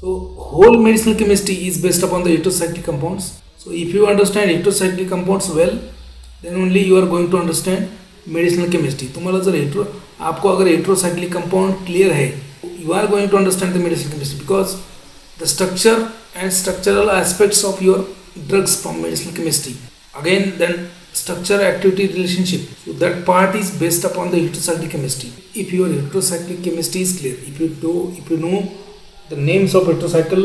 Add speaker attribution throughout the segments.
Speaker 1: So whole medicinal chemistry is based upon the heterocyclic compounds. So if you understand heterocyclic compounds well, then only you are going to understand medicinal chemistry. तुम्हाला जर आपको अगर heterocyclic compound clear है, you are going to understand the medicinal chemistry because the structure and structural aspects of your drugs from medicinal chemistry. Again, then structure activity relationship. So that part is based upon the heterocyclic chemistry. If your heterocyclic chemistry is clear, if you know the names of heterocycle,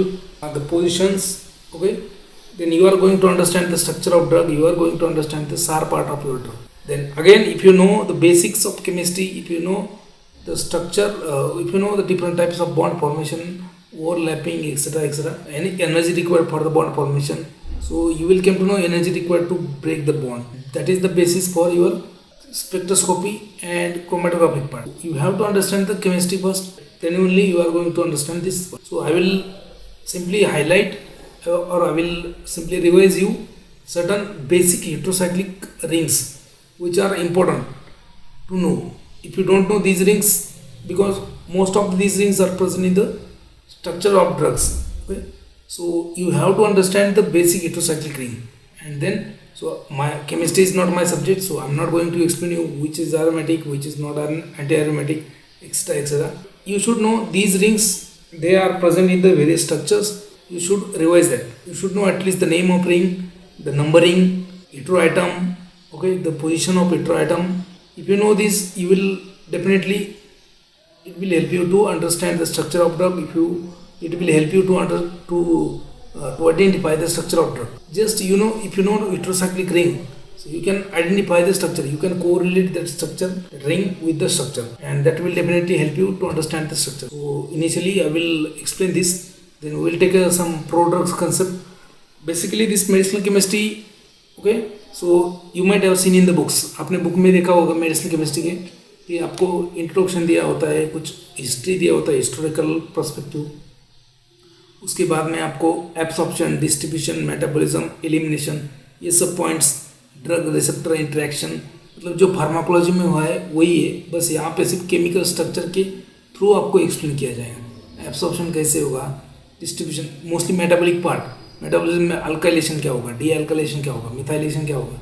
Speaker 1: the positions, okay, then you are going to understand the structure of drug. You are going to understand the SAR part of your drug. Then again, if you know the basics of chemistry, if you know the structure, if you know the different types of bond formation, overlapping, etc., any energy required for the bond formation, so you will come to know energy required to break the bond. That is the basis for your spectroscopy and chromatographic part. You have to understand the chemistry first, then only you are going to understand this part. So I will simply highlight or I will simply revise you certain basic heterocyclic rings which are important to know. If you don't know these rings, because most of these rings are present in the structure of drugs, okay? So you have to understand the basic heterocyclic ring, and then so my chemistry is not my subject, so I'm not going to explain you which is aromatic, which is not anti-aromatic, etc. You should know these rings, they are present in the various structures. You should revise that. You should know at least the name of ring, the numbering, heteroatom, okay, the position of heteroatom. If you know this, you will definitely, it will help you to understand the structure of drug. It will help you to identify the structure of drug. Just if you know the heterocyclic ring, so you can identify the structure. You can correlate that structure, that ring with the structure, and that will definitely help you to understand the structure. So initially, I will explain this. Then we will take some prodrugs concept. Basically, this medicinal chemistry, okay. So you might have seen in the books. आपने book में देखा होगा medicinal chemistry के कि आपको introduction दिया होता है, कुछ हिस्ट्री दिया होता है, हिस्टोरिकल पर्सपेक्टिव. उसके बाद में आपको एब्सॉर्प्शन, डिस्ट्रीब्यूशन, मेटाबॉलिज्म, एलिमिनेशन, ये सब पॉइंट्स, ड्रग रिसेप्टर इंटरेक्शन, मतलब जो फार्माकोलॉजी में हुआ है वही है, बस यहाँ पे सिर्फ केमिकल स्ट्रक्चर के थ्रू आपको एक्सप्लेन किया जाएगा. एब्सॉर्प्शन कैसे होगा, distribution, mostly metabolic part, metabolism में अल्काइलेशन क्या होगा, डी अल्काइलेशन क्या होगा, मिथाइलेशन क्या होगा,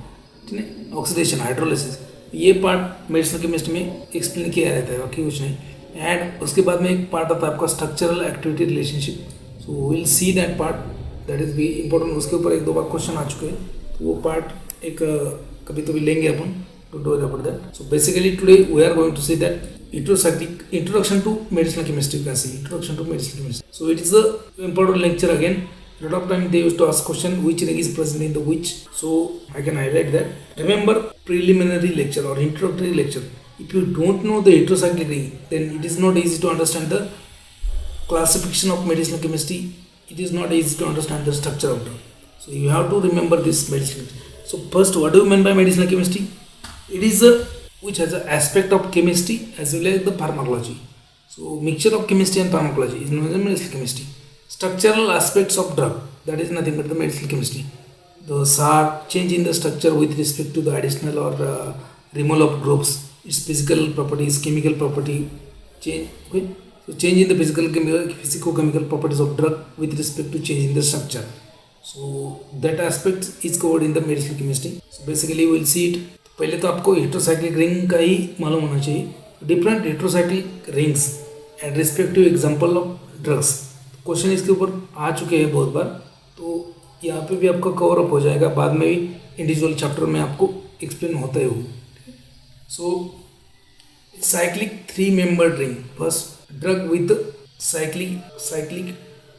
Speaker 1: ठीक है, ऑक्सीडेशन, हाइड्रोलिसिस, ये पार्ट मेडिसिनल केमिस्ट्री में एक्सप्लेन किया रहता है, बाकी कुछ नहीं. एंड उसके बाद में एक पार्ट आता है आपका structural activity relationship. So will see that part, that is भी इंपॉर्टेंट. उसके ऊपर एक दो बार क्वेश्चन आ चुके हैं, तो वो पार्ट एक कभी तो भी लेंगे अपन to do about that. So basically today we are going to see that introduction to medicinal chemistry. You can see introduction to medicinal chemistry. So it is a important lecture again. A lot of time they used to ask question which ring is present in the which. So I can highlight that. Remember preliminary lecture or introductory lecture. If you don't know the heterocyclic ring, then it is not easy to understand the classification of medicinal chemistry. It is not easy to understand the structure of drug. So you have to remember this medicinal chemistry. So first, what do you mean by medicinal chemistry? It is a which has an aspect of chemistry as well as the pharmacology. So mixture of chemistry and pharmacology is known as medicinal chemistry. Structural aspects of drug, that is nothing but the medicinal chemistry. The SAR, change in the structure with respect to the additional or removal of groups, its physical properties, chemical property change. Okay, so change in the physico-chemical properties of drug with respect to change in the structure. So that aspect is covered in the medicinal chemistry. So basically we will see it. पहले तो आपको heterocyclic ring का ही मालूम होना चाहिए. Different heterocyclic rings and respective example of drugs. Question इसके ऊपर आ चुके हैं बहुत बार, तो यहाँ पे भी आपका कवर अप हो जाएगा. बाद में भी इंडिविजुअल चैप्टर में आपको एक्सप्लेन होता है वो. So cyclic 3 membered ring. First, drug with cyclic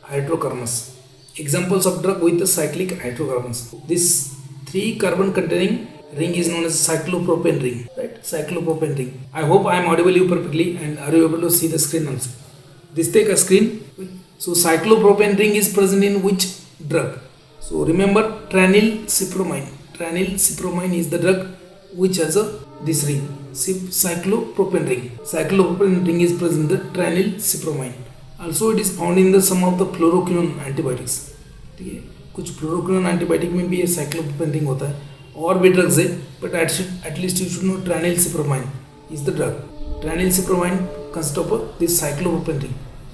Speaker 1: hydrocarbons. Examples of drug with cyclic hydrocarbons. This 3 carbon containing ring is known as cyclopropane ring, right? Cyclopropane ring. I hope I am audible you perfectly, and are you able to see the screen also? This take a screen. So cyclopropane ring is present in which drug? So remember tranylcypromine. Tranylcypromine is the drug which has this ring, cyclopropane ring. Cyclopropane ring is present in the tranylcypromine. Also it is found in the some of the fluoroquinone antibiotics. ठीक है, कुछ फ्लोरोक्विनोन antibiotic में भी ये cyclopropane ring होता है. और भी ड्रग्स है, but at least you should no tranylcypromine is the drug. Tranylcypromine consists of this cyclopropane ring.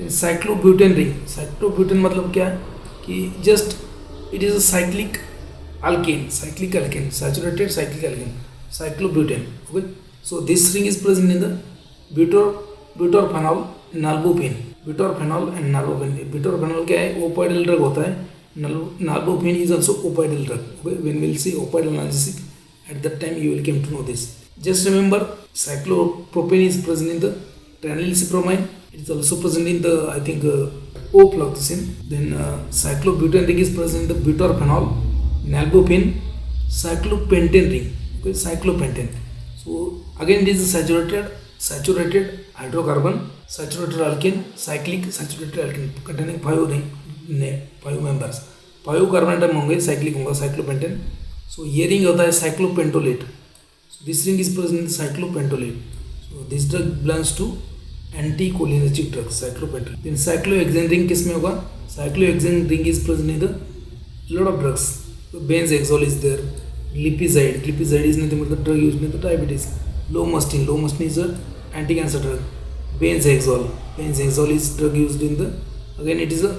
Speaker 1: Cyclobutane ring, cyclobutane मतलब क्या है कि just it is a cyclic alkane, saturated cyclic alkane, cyclobutane. Okay, so this ring is present in the butorphenol, nalbuphine, butorphenol and nalbuphine. Butorphenol क्या है, opioidal drug होता है. Nalbuphine is also opioidal drug. Okay, when we will see opioid analgesic, at that time you will come to know this. Just remember, cyclopropane is present in the tranylcypromine. It is also present in the, I think, ofloxacin. Then cyclobutane ring is present in the butorphenol, nalbuphine, cyclopentane ring. Okay, cyclopentane. So again it is a saturated hydrocarbon, saturated alkane, cyclic saturated alkane containing 5 members. 5 carbon atom होंगे, cyclic होगा cyclopentane. So ये ring होता है cyclopentolate. So this ring is present in cyclopentolate. So this drug belongs to anticholinergic drug, cyclopentolate. Then cyclohexane ring किस में होगा? Cyclohexane ring is present in the lot of drugs. Benzhexol is there, glipizide is nothing but the drug used in the diabetes. Lomustine is a anti-cancer drug. Benzhexol is drug used in the, again it is a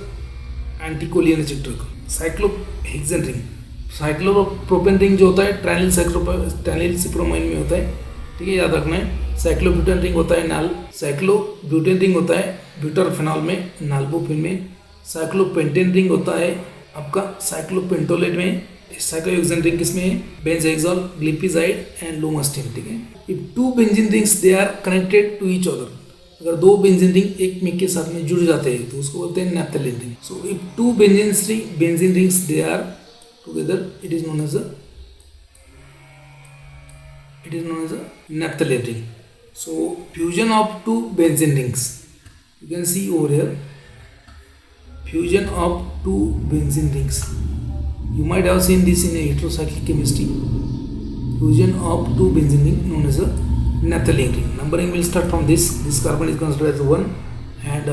Speaker 1: anticholinergic drug. Cyclohexane ring, cyclopropane ring जो होता है tranylcypromine में होता है, ठीक है, याद रखना है. साइक्लोब्यूटेन रिंग होता है साइक्लोब्यूटेन रिंग होता है ब्यूटरफेनॉल में, नाल्बुफिन में. साइक्लोपेंटेन रिंग होता है आपका साइक्लोपेंटोलेट में. साइक्लोहेक्सेन रिंग किसमें है? बेंजोएक्सोल, ग्लिपिजाइड एंड लोमस्टिन, ठीक है. If two benzene rings they are connected to each other, अगर 2 बेंजीन रिंग एक में के साथ में जुड़ जाते हैं तो उसको बोलते हैं naphthalene ring. So if 2 benzene rings they are together, it is known as a naphthalene ring. So fusion of 2 benzene rings, you can see over here, fusion of 2 benzene rings. You might have seen this in a heterocyclic chemistry. Fusion of 2 benzene ring known as a naphthalene ring. Numbering will start from this. This carbon is considered as 1 and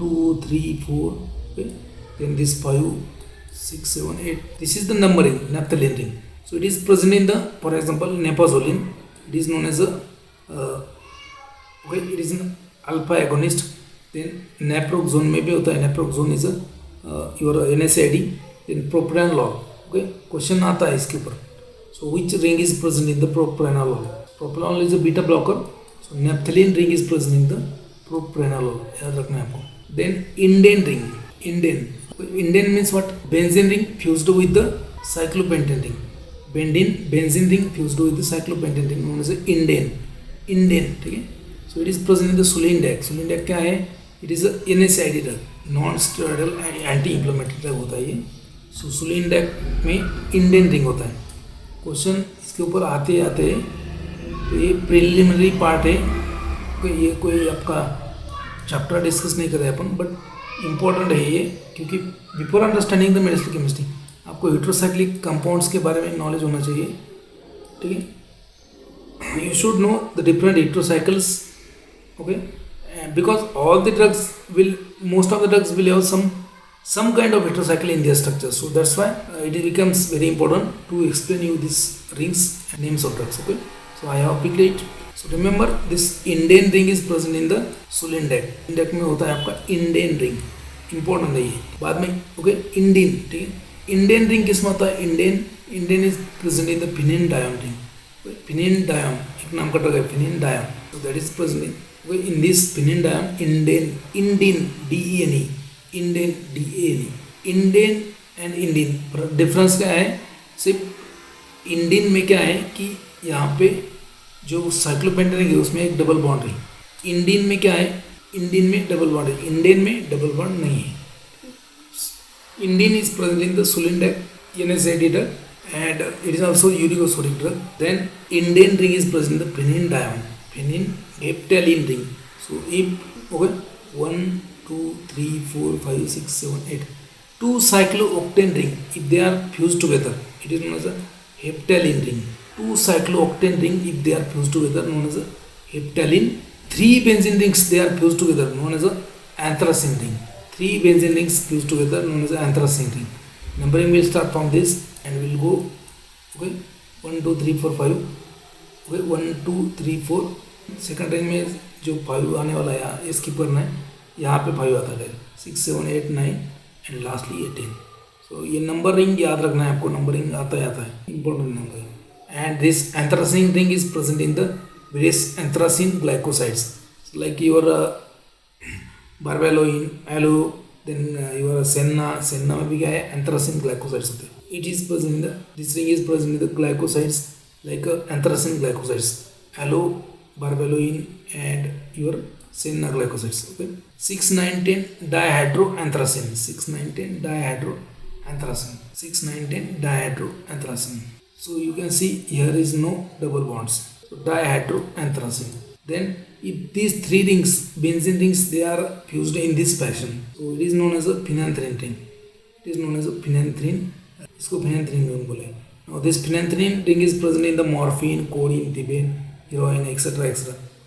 Speaker 1: 2, 3, 4. Okay. Then this 5, 6, 7, 8. This is the numbering, naphthalene ring. So it is present in the, for example, napazolone. It is known as a okay. It is an alpha agonist. Then naproxone में भी होता है. naproxone is your NSAID. then propranolol. Okay, question आता है इसके ऊपर. so which ring is present in the propranolol? propranolol is a beta blocker. so naphthalene ring is present in the propranolol, याद रखना है आपको. then indane ring. indane means what? benzene ring fused with the cyclopentane ring. benzene ring fused with the cyclopentane ring known as indane, ठीक है. so it is present in the sulindac क्या है? It is NSAID drug, non steroidal anti inflammatory drug होता है ये. सो सुलिनडैक में Indane ring होता है. क्वेश्चन इसके ऊपर आते तो ये प्रिलिमिनरी पार्ट है, ये कोई आपका चैप्टर डिस्कस नहीं कर रहे अपन, बट इम्पोर्टेंट है ये, क्योंकि before understanding the medicinal chemistry आपको हेटेरोसाइक्लिक कंपाउंड्स के बारे में नॉलेज होना चाहिए, ठीक है. You should know the different heterocycles, okay, because all the drugs will, most of the drugs will have some kind of heterocycle in their structure. So that's why it becomes very important to explain you these rings and names of drugs. Okay, so I have picked it. So remember this indane ring is present in the sulindac. Sulindac में होता है आपका indane ring, important है ये बाद में. okay, indene, ठीक है. indane ring किस में होता है? indane is present in the phenedione ring. phenedione एक नाम का ड्रग है, phenedione. so that is present in this phenedione. indene DENE, indane and indene difference क्या है? सिर्फ इंडीन में क्या है कि यहाँ पे जो साइक्लोपेंटेन है उसमें एक डबल बॉन्ड है. इंडीन में क्या है? इंडीन में डबल बॉन्ड है, इंडेन में डबल बॉन्ड नहीं है. Indene is present in the sulindac NSAID drug and it is also uricosodic drug. Then indane ring is present in the phenedione, phenheptalene ring. So if okay, 1, 2, 3, 4, 5, 6, 7, 8, 2 cyclooctane ring, if they are fused together, it is known as a heptalene ring. 2 cyclooctane ring, if they are fused together, known as a heptalene. 3 benzene rings, they are fused together, known as a anthracene ring. 3 benzene rings fused together, known as a anthracene ring. Numbering will start from this and will go okay 1, 2, 3, 4, 5. okay 1, 2, 3, 4. Second range में जो 5 आने वाला है ये skip करना है. यहाँ पे 5 आता है, 6 7 8 9 एंड लास्टली 18. सो ये नंबरिंग याद रखना है आपको, नंबरिंग आता है important number. And this anthracene ring is present in the various anthracene glycosides, so like your barbaloin, aloe, then your senna में भी क्या है, anthracene glycosides होते हैं. It is present in the, this ring is present in the glycosides like anthracene glycosides, aloe, barbaloin and your senna glycosides. Okay, 6 9 10 dihydroanthracene, 6 9 10 dihydroanthracene, 6 9 10 dihydroanthracene. So you can see here is no double bonds. So dihydroanthracene. Then if these three rings, benzene rings, they are fused in this fashion, so it is known as a phenanthrene ring. It is known as a phenanthrene. इसको phenanthrene ring बोले. Now this phenanthrene ring is present in the morphine, codeine, thebaine, heroin, etc. etc.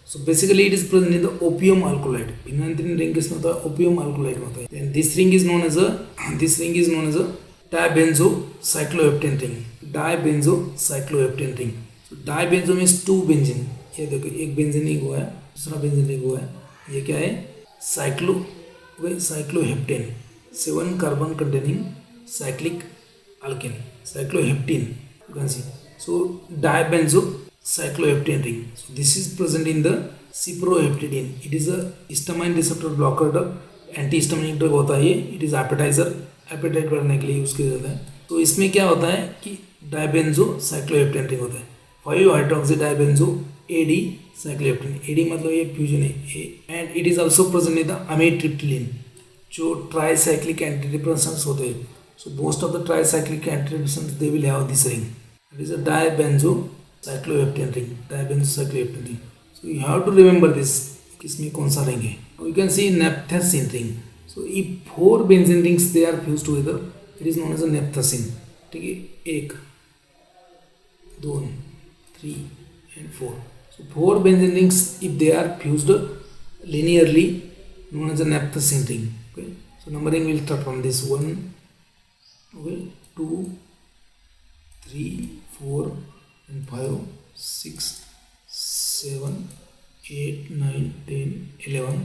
Speaker 1: So basically it is present in the opium alkaloid. Phenanthrene ring किसमें होता है? Opium alkaloid में होता है. Then this ring is known as a dibenzocycloheptane ring. Dibenzocycloheptane ring. Dibenzo means 2 benzene. ये देखो, एक benzene ring हुआ है, दूसरा बेंजीन रिंग हुआ है. ये क्या है? Cycloheptane, 7 carbon containing cyclic alkane, cycloheptane. You can see. So dibenzo cycloheptane ring. So this is present in the cyproheptadine. It is a histamine receptor blocker drug, anti histaminic drug होता है ये. It is appetiser, apatite बढ़ाने के लिए use किया जाता है. तो इसमें क्या होता है कि डाइबेंजो साइक्लोहेप्टेन रिंग होता है. 5 hydroxy dibenzo AD cycloheptane. AD मतलब ये फ्यूजन है. And it is also present in the amitriptyline, जो ट्राईसाइक्लिक एंटीडिप्रेसेंट्स होते हैं. So most of the tricyclic antidepressants they will have this ring. It is a dibenzo cycloheptane ring, dibenzo cycloheptane ring. So you have to remember this, किसमें कौन सा ring है. You can see naphthacene ring. So if 4 benzene rings they are fused together, it is known as a naphthacene. ठीक है, 1 2 3 and 4. So 4 benzene rings, if they are fused linearly, known as a naphthene ring. Okay, so numbering will start from this 1, okay, 2 3 4 and 5 6 7 8 9 10 11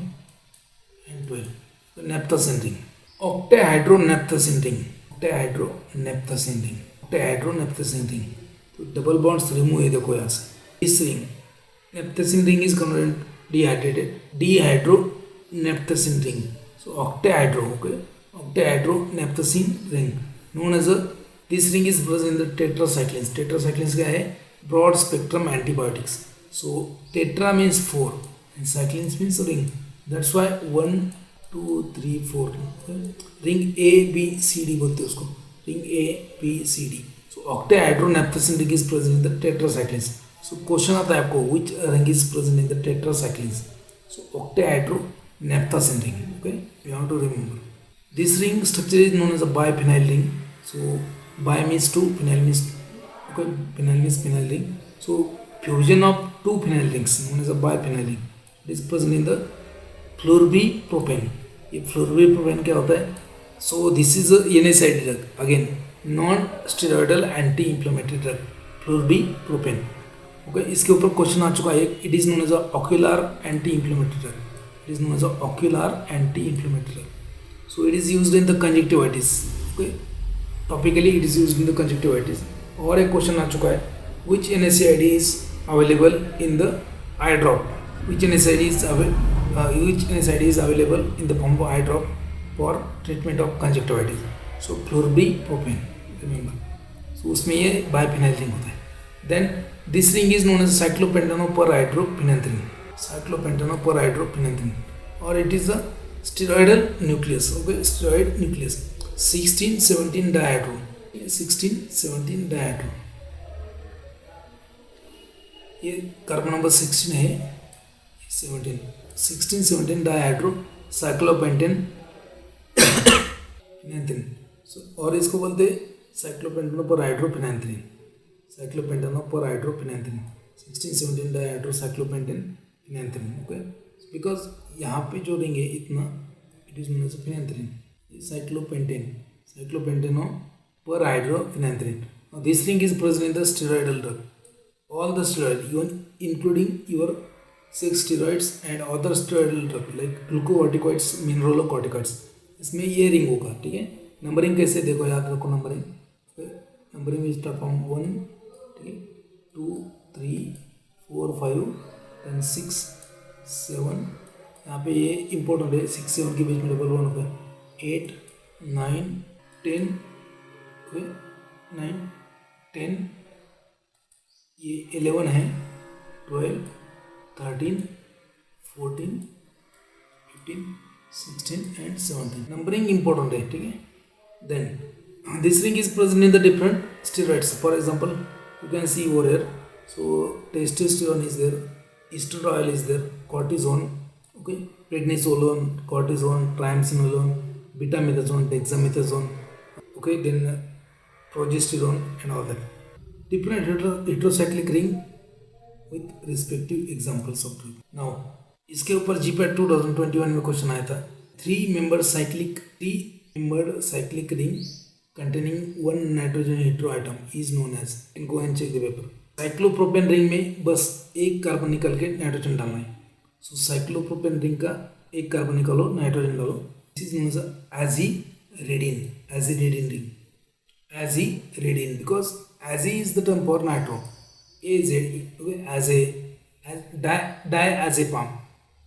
Speaker 1: and 12. So naphthene ring, octahydronaphthene ring, octahydronaphthene ring, octahydronaphthene ring. तो double bonds remove है, देखो यहाँ से. इस ring naphthacene ring is converted dehydrated dehydronaphthacene ring. So octahydro, okay, octahydronaphthacene ring known as a, this ring is present in the tetracyclines. Tetracyclines क्या है? Broad spectrum antibiotics. So tetra means 4 and cyclines means ring. That's why 1 2 3 4 ring ABCD बोलते हैं उसको, ring ABCD. Octahydronaphthene ring is present in the tetracyclines. So question आता है आपको, which ring is present in the tetracyclines? So octahydronaphthene ring. Okay, you have to remember. This ring structure is known as a biphenyl ring. So bi means 2, phenyl means, okay, phenyl means phenyl ring. So fusion of 2 phenyl rings known as a biphenyl ring. It is present in the flurbipropan. ये flurbipropan क्या होता है? So this is a NSAID drug, again non steroidal anti inflammatory drug, flurbiprofen. Okay, इसके ऊपर question आ चुका है. It is known as a ocular anti inflammatory drug. It is known as a ocular anti inflammatory drug. So it is used in the conjunctivitis. Okay, topically it is used in the conjunctivitis. और एक question आ चुका है, which NSAID is available in the eye drop. Which NSAID is available in the form of eye drop for treatment of conjunctivitis. So flurbiprofen, remember. So उसमें ये biphenyl ring होता है. Then this ring is known as cyclopentanoperhydrophenanthrene, cyclopentanoperhydrophenanthrene. और it is a steroidal nucleus. Okay, steroid nucleus. 16 17 dihydro, 16 17 dihydro. ये carbon number 16 है, 17 16 17 dihydro cyclopentane phenanthrene. और इसको बोलते हैं cyclopentanoperhydrophenanthrene, cyclopentanoperhydrophenanthrene, 16 17 dihydro cyclopentane phenanthrene. Okay, because यहाँ पे जो रिंग है इतना, it is known as phenanthrene. Cyclopentane, cyclopentanoperhydrophenanthrene. This ring is present in the steroidal drug, all the steroid, even including your 6 steroids and other steroidal drug like glucocorticoids, mineralocorticoids. इसमें ये ring होगा, ठीक है। Numbering कैसे देखो, याद रखो numbering. Numbering is start from 1, ठीक है, 2, 3, 4, 5, देन 6, 7। यहाँ पे ये इंपॉर्टेंट है, 6, 7 के बीच में डबल 1 होगा, 8, 9, 10, ओके, 9, 10, ये 11 है, 12, 13, 14, 15, 16 एंड 17। नंबरिंग इंपॉर्टेंट है, ठीक है। Then this ring is present in the different steroids. For example you can see over here, so testosterone is there, estradiol is there, cortisone, okay, prednisolone, cortisone, triamcinolone, betamethasone, dexamethasone, okay, then progesterone and all that. Different heterocyclic ring with respective examples of drug. Now इसके ऊपर GPAT 2021 में question आया था, 3-membered cyclic ring containing one nitrogen heteroatom is known as, and go and check the paper. Cyclopropane ring में बस एक carbon निकल के नाइट्रोजन डालना है। सो साइक्लोप्रोपेन रिंग का एक कार्बन निकालो, नाइट्रोजन डालो, this is known as aziridine, aziridine ring, aziridine, because azi is the term for nitro, diazepam,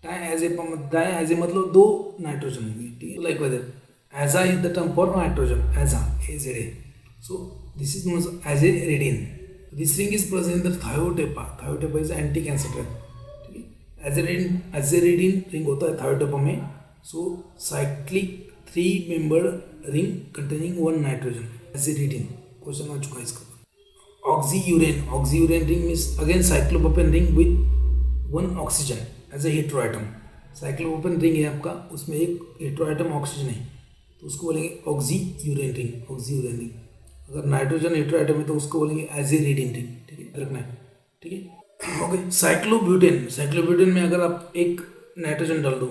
Speaker 1: diaze मतलब 2 नाइट्रोजन होंगे, ठीक है, like whether aza is the term for nitrogen, aza, azide, so this is known as aziridine. This ring is present in the thiotepa. Thiotepa is anti-cancer drug. ठीक है, एजेरेडिन ring होता है thiotepa में। So cyclic 3-membered ring containing 1 nitrogen, aziridine. Question आ चुका है इसका। Oxirane ring means again cyclopropane ring with 1 oxygen as a heteroatom. Cyclopropane ring है आपका, उसमें एक हेटेरोएटम ऑक्सीजन है, तो उसको बोलेंगे ऑक्सीयूरेन रिंग, ऑक्सीयूरेन रिंग। अगर नाइट्रोजन हेटेरोएटम है तो उसको बोलेंगे एजिरेडिन रिंग, ठीक है, रखना है, ठीक है, ओके। साइक्लोब्यूटेन में अगर आप एक नाइट्रोजन डाल दो,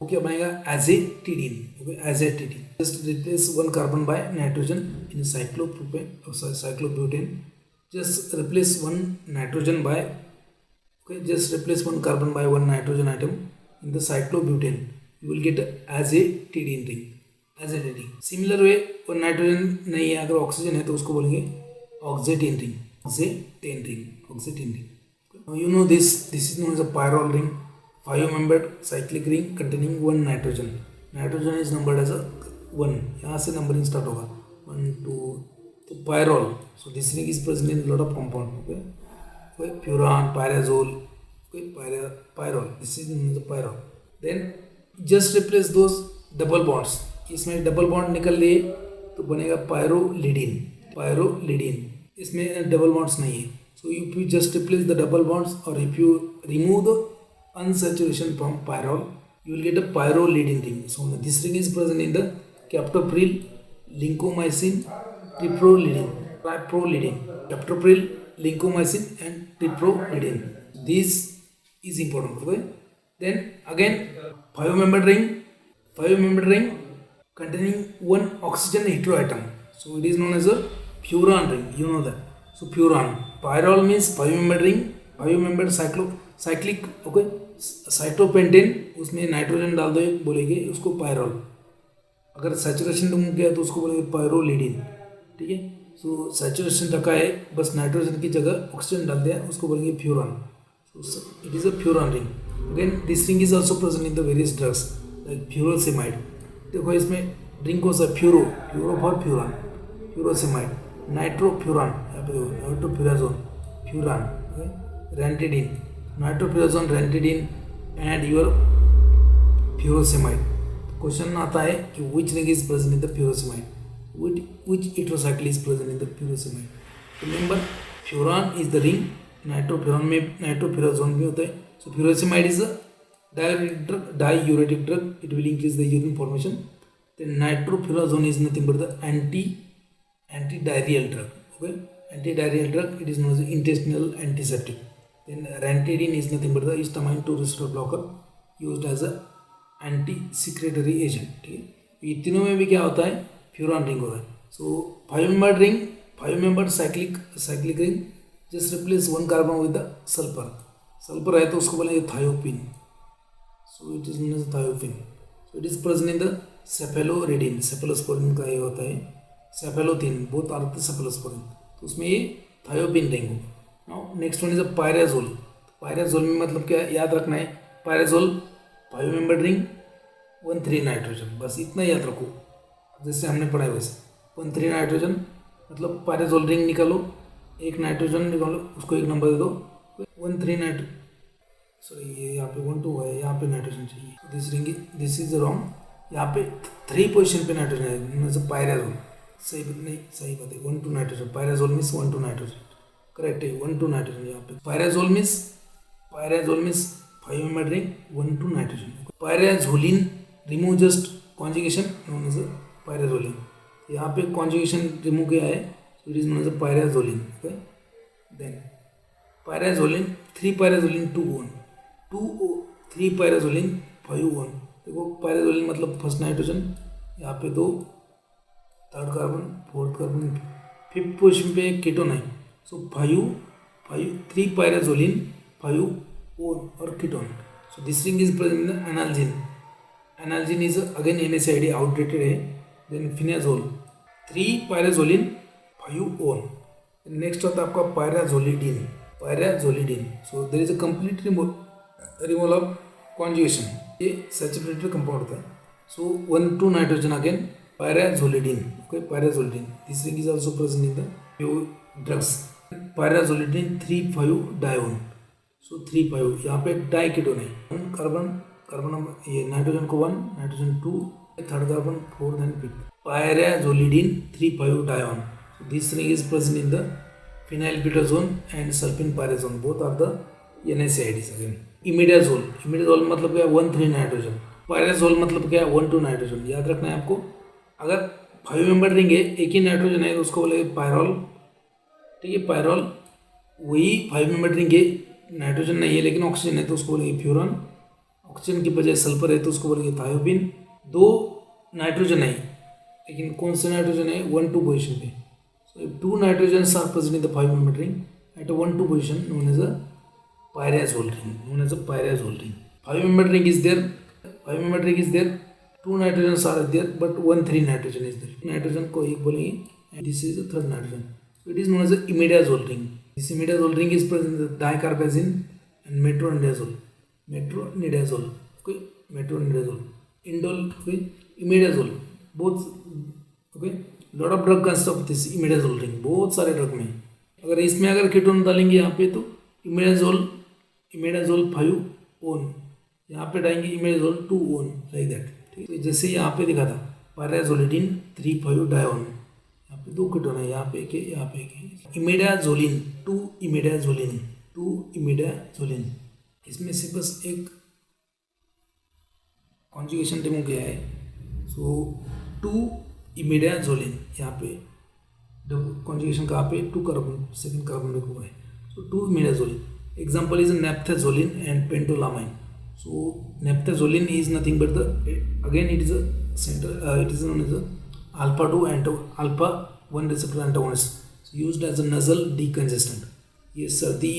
Speaker 1: वो क्या बनेगा, azetidine, okay, azetidine. Just replace 1 carbon by nitrogen in cyclobutane, just replace 1 nitrogen by, okay, just replace 1 carbon by 1 nitrogen atom in the cyclobutane, you will get azetidine ring, azetidine. Similar way, और nitrogen नहीं है, अगर oxygen है तो उसको बोलेंगे oxetane ring, oxetane ring. You know this is known as a pyrrole ring, 5-membered cyclic ring containing 1 nitrogen. Nitrogen is numbered as 1, यहाँ से नंबरिंग स्टार्ट होगा, 1, 2, तो pyrrole. So this ring is present in lot of compound, okay, furan, pyrazole, okay, pyrrole, this is known as a pyrrole. Then just replace those double bonds, इसमें double bond निकल लिए तो बनेगा पायरोलिडिन, इसमें double bonds नहीं है। So if you just replace the double bonds और if you remove the unsaturation from pyrrole, you will get a pyrrolidine ring. So this ring is present in the captopril, lincomycin, triprolidine, captopril, lincomycin and triprolidine. This is important, okay? Then again 5-membered ring containing 1 oxygen heteroatom. So it is known as a furan ring, you know that. So furan, pyrrole means 5-membered ring, 5-membered cyclic, okay, साइटोपेंटेन, उसमें nitrogen डाल दो बोलेंगे उसको pyrrole, अगर saturation डूब गया तो उसको बोलेंगे पायरोलिडिन, ठीक है। सो सैचुरेशन रखा है, बस नाइट्रोजन की जगह ऑक्सीजन डाल दिया, उसको बोलेंगे furan. So it is a furan ring. Again this ring is also present in the various drugs like furosemide. देखो इसमें ड्रिंक कौन सा, furo for furan, furosemide, nitrofuran, यहाँ पे nitrofurazone, furan, ranitidine, nitrofurazone, ranitidine and your furosemide. Question आता है कि which ring is present in the furosemide, which heterocycle is present in the furosemide. Remember furan is the ring, nitrofuran में nitrofurazone भी होता है। So furosemide is a diuretic drug, it will increase the urine formation. Then nitrofurazone is nothing but the anti-diarrheal drug, okay, anti-diarrheal drug, it is known as intestinal antiseptic. Then ranitidine is nothing but the histamine 2 receptor blocker used as a anti-secretory agent, ठीक है। ये तीनों में भी क्या होता है, furan ring होता है। सो 5-membered cyclic ring, just replace 1 carbon with the sulfur, sulphur है तो उसको बोलेंगे thiophene. So it is known as thiophene. So it is present in the cephaloridine. Cephalosporin का ये होता है. Cephalothin, both are the cephalosporin. तो उसमें ये थायोपिन रहेंगे. Now next one is a pyrazole. Pyrazole में मतलब क्या याद रखना है, पायराजोल 5 मेंबर रिंग 1,3 नाइट्रोजन, बस इतना याद रखो जैसे हमने पढ़ा है वैसे. 1,3 नाइट्रोजन मतलब पायराजोल रिंग निकालो, एक नाइट्रोजन निकालो, उसको एक नंबर दे दो. 1,3 नाइट्रोजन, सॉरी ये यहाँ पे 1 2 है, यहाँ पे नाइट्रोजन चाहिए. This ring, this is wrong. यहाँ पे 3 पोजिशन पे नाइट्रोजन है, मतलब पायराजोल. सही बात नहीं, सही बात है. 1 2 nitrogen. Pyrazole means 1 2 nitrogen. Correct है, 1 2 नाइट्रोजन. यहाँ पे pyrazole means 5 member ring 1 2 nitrogen. Pyrazoline remove just conjugation known as pyrazoline. यहाँ पे कॉन्जुगेशन रिमूव किया है, it is known as pyrazoline. Okay, then pyrazoline 3 pyrazoline 2 1 2 3 pyrazoline 5 1. देखो पायराजोलिन मतलब फर्स्ट नाइट्रोजन, यहाँ पे 2, third carbon, fourth carbon, 5th position पे ketone है. सो 3 पायराजोलिन 5 ओन और ketone. So this ring is present in analgin. Analgin is again NaCl outdated है. Then phenazole 3 pyrazoline 5 one. Next होता है आपका pyrazolidine. Pyrazolidine. So there is a complete removal of conjugation. ये saturated compound होता है. So 1 2 nitrogen again pyrazolidine. Okay, pyrazolidine. This ring is also present in the few drugs. Pyrazolidine 3 5 dione. So 3 5 यहाँ पे di ketone है. Carbon number ये nitrogen को 1, nitrogen 2, third carbon 4 and 5. Pyrazolidine 3 5 dione. This ring is present in the phenylbutazone and sulfenpyrazone. Both are the NaCl again. Imidazole. Imidazole मतलब क्या, 1 3 nitrogen. Pyrazole मतलब क्या, 1 2 nitrogen. याद रखना है आपको. अगर 5 मेंबर रिंग है, एक ही नाइट्रोजन है, तो उसको बोलेंगे पायरॉल. ठीक है, पायरॉल. वही 5 मेंबर रिंग है, नाइट्रोजन नहीं है लेकिन ऑक्सीजन है, तो उसको बोलेंगे फ्यूरॉन. ऑक्सीजन की बजाय सल्फर है तो उसको बोलेंगे थायोपिन. 2 नाइट्रोजन है लेकिन कौन से नाइट्रोजन है, 1 2 पोजिशन पे. So 2 nitrogen are present in the 5 member ring at 1 2 position known as a pyrazole ring. Known as a pyrazole ring. 5 member ring is there. 5 member ring is there. 2 nitrogens are there, but 1 3 nitrogen is there. Nitrogen को एक बोलेंगे, and this is the third nitrogen. So it is known as a imidazole ring. This imidazole ring is present in the dicarbazine and metronidazole. Metronidazole. Okay, metronidazole. Indole. Okay, imidazole. Both. Okay, lot of drug consists of this imidazole ring. बहुत सारे drug में. अगर इसमें अगर ketone डालेंगे यहाँ पे तो इमिडाजोल 5 ओन, यहाँ पे डालेंगे इमिडाजोल 2 ओन, लाइक दैट. ठीक है, जैसे यहाँ पे दिखा था पायराजोलिडिन 3 5 डायोन. यहाँ पे 2 कीटोन है, यहाँ पे एक है, यहाँ पे एक है. इमिडाजोलिन 2 इमिडाजोलिन. इसमें से बस एक कॉन्जुगेशन रिमूव किया है. सो 2 इमिडाजोलिन, यहाँ पे कॉन्जुगेशन कहाँ पे, 2 कार्बन, सेकंड कार्बन लिखा हुआ है. So 2 imidazolin. Example is naphtazolin and pentolamine. So naphtazolin is nothing but again it is a center. It is known as a alpha 2 and alpha 1 receptor antagonist. So used as a nasal decongestant. ये सर्दी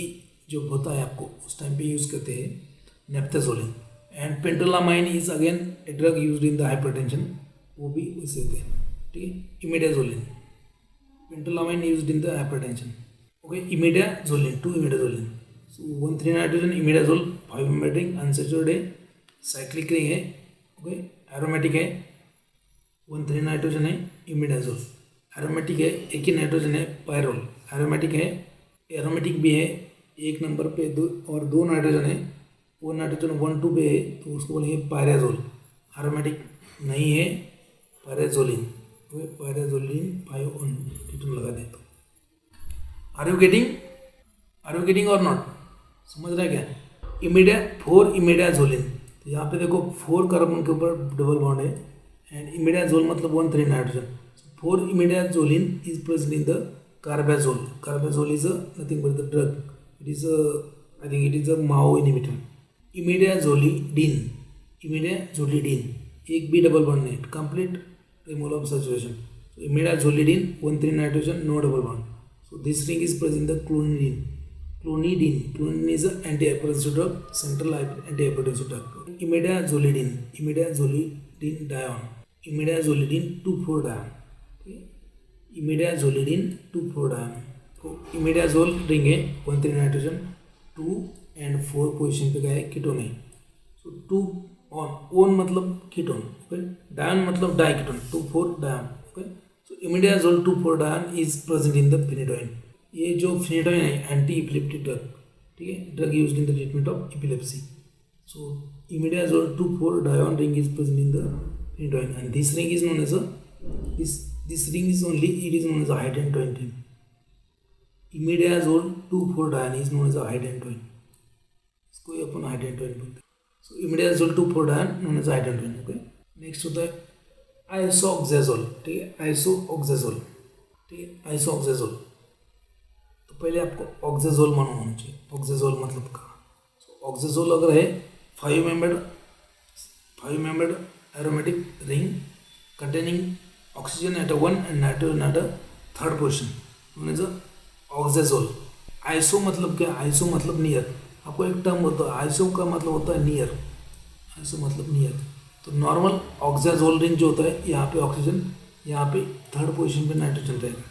Speaker 1: जो होता है आपको उस time पे use करते हैं naphtazolin. And pentolamine is again a drug used in the hypertension. वो भी इसे देते हैं. ठीक है, imidazolin. Pentolamine used in the hypertension. Okay, imidazolin, 2 imidazolin. So 1 3 nitrogen imidazole 5 member ring, unsaturated है, cyclic ring है. Okay, aromatic है, 1 3 नाइट्रोजन है, imidazole. aromatic है, एक ही नाइट्रोजन है, pyrrole. aromatic है, aromatic भी है, एक नंबर पे 2 और 2 नाइट्रोजन है, वो नाइट्रोजन 1 2 पे है तो उसको बोलेंगे पायराजोल. aromatic नहीं है, पायराजोलिन. पायराजोलिन 5 ऑन कीटोन लगा दे तो. आर यू गेटिंग और नॉट, समझ रहा है क्या. 4 इमिडाजोलिन. तो यहाँ पे देखो 4 कार्बन के ऊपर डबल बॉन्ड है एंड इमिडाजोल मतलब 1 3 nitrogen. 4 imidazoline is present in the carbazole. Carbazole is nothing but the drug. It is I think it is a MAO inhibitor. Imidazolidine एक भी डबल बॉन्ड नहीं, complete removal of saturation. Imidazolidine 1 3 nitrogen, no double bond. So this ring is present in the clonidine. Clonidine is an anti-hypertensive drug, central anti-hypertensive drug. Imidazolidine dione, imidazolidine 2,4-dione. Okay. Imidazolidine 2,4-dione. तो imidazole ring है 1,3 nitrogen 2 and 4 position पे गया है ketone है. So 2 one मतलब ketone, okay. Dione मतलब diketone 2,4-dione. Okay. So imidazole 2,4-dione is present in the phenytoin. ये जो फिनिडोइन है एंटी इपिलेप्टिक ड्रग, ठीक है, drug used in the treatment of epilepsy. So imidazole 2,4-dione ring is present in the phenytoin and this ring is known as a this ring is only it is known as a Hydantoin ring. Imidazole 2,4-dione is known as a Hydantoin. इसको ही अपन Hydantoin बोलते हैं. सो imidazole 2,4-dione known as Hydantoin. Okay. Next होता है आइसोऑक्जेजोल, ठीक है, आइसोऑक्जेजोल, ठीक है, आइसोऑक्जेजोल. तो पहले आपको ऑक्जेजोल मालूम होना चाहिए. ऑक्जेजोल मतलब क्या. सो ऑक्जेजोल अगर है 5 membered aromatic ring containing oxygen at a 1 and nitrogen at a 3rd position known as a oxazole. Iso मतलब क्या. आइसो मतलब नियर. आपको एक टर्म होता है आइसो का मतलब होता है नियर. आइसो मतलब नियर. तो नॉर्मल ऑक्जेजोल रिंग जो होता है यहाँ पे ऑक्सीजन, यहाँ पे 3rd पोजीशन पे नाइट्रोजन रहेगा,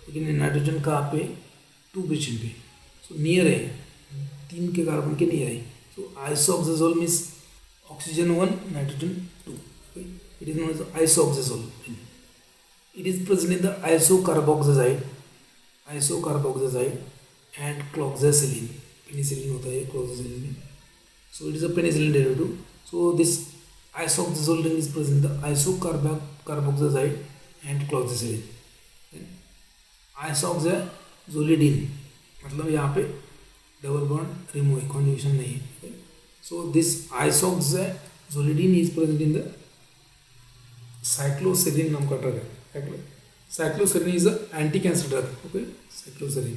Speaker 1: लेकिन नाइट्रोजन कहाँ पे 2 पोजीशन पे. सो नियर है, 3 के कार्बन के नियर है. So isoxazole means oxygen 1 nitrogen 2. It is known as isoxazole. It is present in the isocarboxazid and cloxacillin. Penicillin होता है क्लोक्सासिलिन में. So it is a penicillin derivative. So this isoxazole ring is present in the isocarboxazid and cloxacillin. Isoxazolidine मतलब यहाँ पे double bond remove है, conjugation नहीं है. So this isoxazolidine is present in the cycloserine नाम का drug है. Cycloserine is a anti cancer drug. Okay. Cycloserine.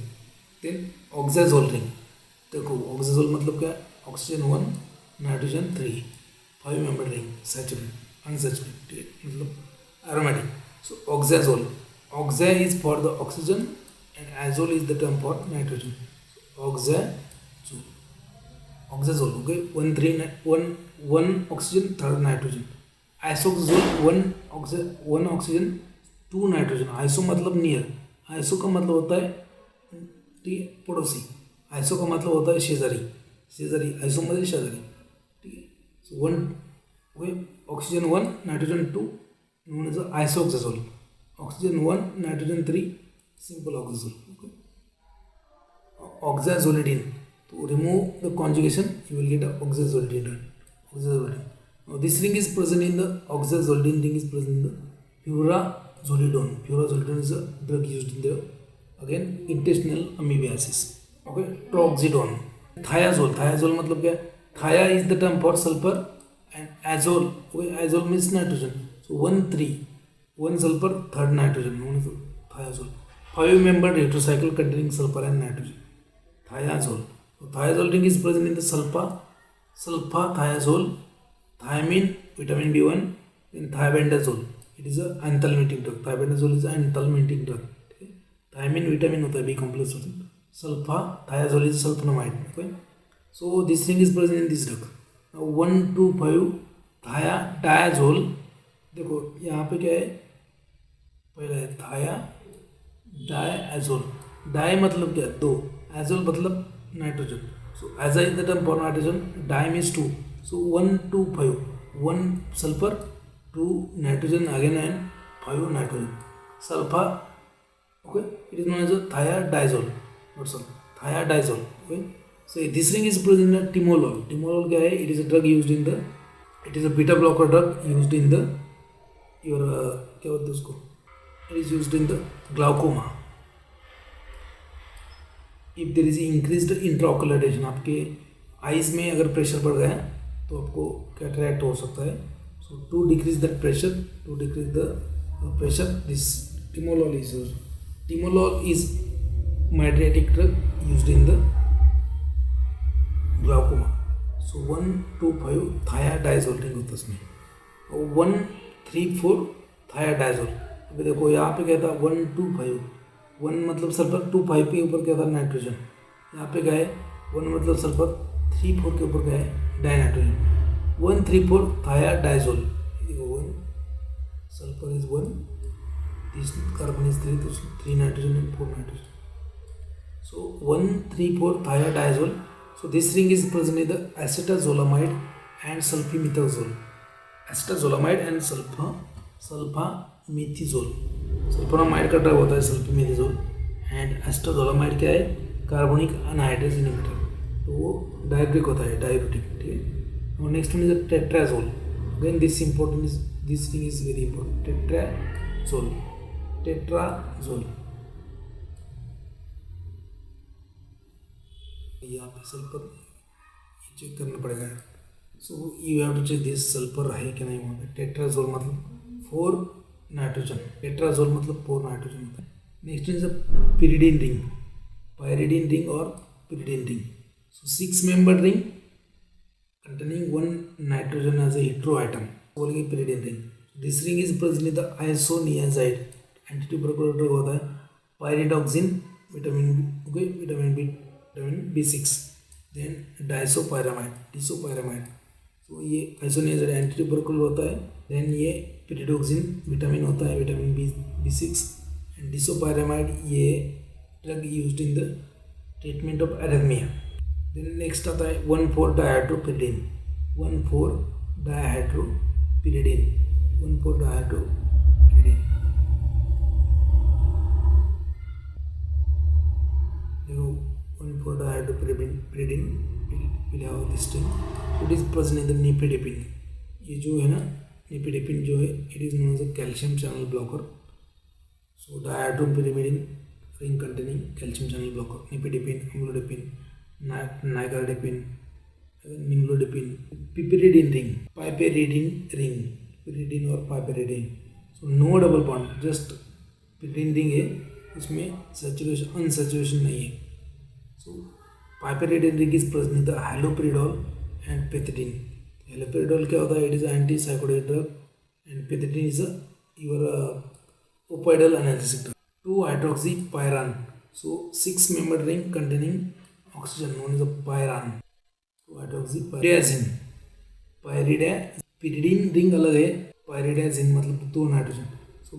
Speaker 1: Then oxazole ring. देखो ऑक्जेजोल मतलब क्या. Oxygen 1 nitrogen 3 5 membered ring, saturated unsaturated, ठीक है, मतलब aromatic. So oxazole, oxa is for the oxygen and azole is the term for nitrogen. Oxazole. Okay. 1 oxygen 3rd nitrogen. Isoxazole 1 oxygen 2 nitrogen. Iso मतलब near. Iso का मतलब होता है, ठीक है, पड़ोसी. आइसो का मतलब होता है शेजारी. आइसो मतलब शेजारी, ठीक है. So 1 oxygen 1 nitrogen 2 known as isoxazole. Oxygen 1 nitrogen 3 simple oxazole. Okay. Oxazolidine. तो remove the conjugation you will get oxazolidine. This ring is present in the oxazolidine ring is present in the furazolidone. Furazolidone is a drug used in the again intestinal amoebiasis. Okay. Troxidone. Thiazole मतलब क्या. Thia is the term for sulfur and azole. Okay. Azole means nitrogen. So 1 sulfur 3rd nitrogen known as thiazole. 5 membered heterocycle containing sulfur and nitrogen. Thiazole. So thiazole ring is present in the sulfathiazole, thiamine, vitamin B1, then thiabendazole. It is a anthelmintic drug. Thiabendazole is an anthelmintic drug. Okay. Thiamine vitamin होता है, B complex होता है. Sulfathiazole is sulfonamide. Okay. So this thing is present in this drug. Now 1,2,5 thiadiazole. देखो यहाँ पे क्या है, पहला है thiadiazole. डाई मतलब क्या, 2. एजोल मतलब nitrogen. So aza is the term for nitrogen. Di means 2. So 1,2,5 1 sulfur 2 nitrogen again and 5 nitrogen. Sulfur. Okay. It is known as a thiadiazole. Not sulfur. Thiadiazole. Okay. So this ring is present in timolol. Timolol क्या है? It is a drug used in the. It is a beta blocker drug used in the your क्या बोलते हैं उसको? It is used in the glaucoma. If there is increased intraocular radiation, आपके eyes में अगर pressure बढ़ गया तो आपको कैटरैक्ट हो सकता है. So to decrease the pressure this timolol is used. Timolol is mydriatic drug used in the glaucoma. So 1,2,5 thiadiazole ring होता है इसमें, और 1,3,4 thiadiazole. अभी देखो यहाँ पे क्या था 1,2,5 1 मतलब सल्फर 2,5 के ऊपर क्या था नाइट्रोजन. यहाँ पे क्या है 1 मतलब सल्फर, 3 4 के ऊपर क्या है डाइनाइट्रोजन, 1 3 4 थाया डाइजोल। देखो 1 sulphur is 1, this carbon is 3, तो 3 nitrogen and 4 nitrogen. So 1 3 4 thiodiazole. So this ring is present in the acetazolamide and sulfametazole. Acetazolamide and sulfametazole. Sulfonamide का ड्रग होता है सल्फामेथाजोल, एंड एस्टाजोलामाइड क्या है कार्बोनिक अनहाइड्रेज इनहिबिटर, तो वो डायब्रिक होता है, डायबिटिक. ठीक है. और next one is tetrazole. Again this important is, this thing is very important. Tetrazole, tetrazole. यहाँ पे सल्फर चेक करना पड़ेगा. So you have to check this sulphur है कि नहीं वहाँ पे. टेट्राजोल मतलब 4 नाइट्रोजन, टेट्राजोल मतलब 4 नाइट्रोजन होता है. Next is a pyridine ring, pyridine ring और pyridine ring. So 6 member ring containing 1 nitrogen as a hetero atom, बोलेंगे pyridine ring. This ring is present in the isoniazid, antitubercular drug होता है pyridoxine, vitamin B, vitamin B6, then disopyramide. तो ये isoniazid एंटीट्यूबरकुलर होता है. Then ये पिरिडॉक्सिन vitamin होता है, विटामिन B6, एंड डिसोपायरामाइड ये drug used in the treatment of arrhythmia. Then next आता है 1,4 डायहाइड्रोपिरिडीन, 1,4 डायहाइड्रोपिरिडीन, 1,4 डायहाइड्रोपिरिडीन. देखो 1,4 डायहाइड्रोपिरिडीन will have this thing. It is present in the nifedipine. ये जो है ना nifedipine जो है, it is known as a calcium channel blocker. So dihydropyrimidine ring containing calcium channel blocker. Nifedipine, amlodipine, nicardipine, nimlodipine. Piperidine ring, piperidine और piperidine. So no double bond, just pyridine ring है, उसमें saturation unsaturation नहीं है. So piperidine ring is present in the haloperidol and pethidine. Haloperidol क्या होता है? It is an antipsychotic drug, and pethidine is your opioid analgesic drug. 2-hydroxypyran. So 6 membered ring containing oxygen known as a pyran. 2-hydroxypyrazine. pyridine ring अलग है, pyridazine मतलब 2 nitrogen. So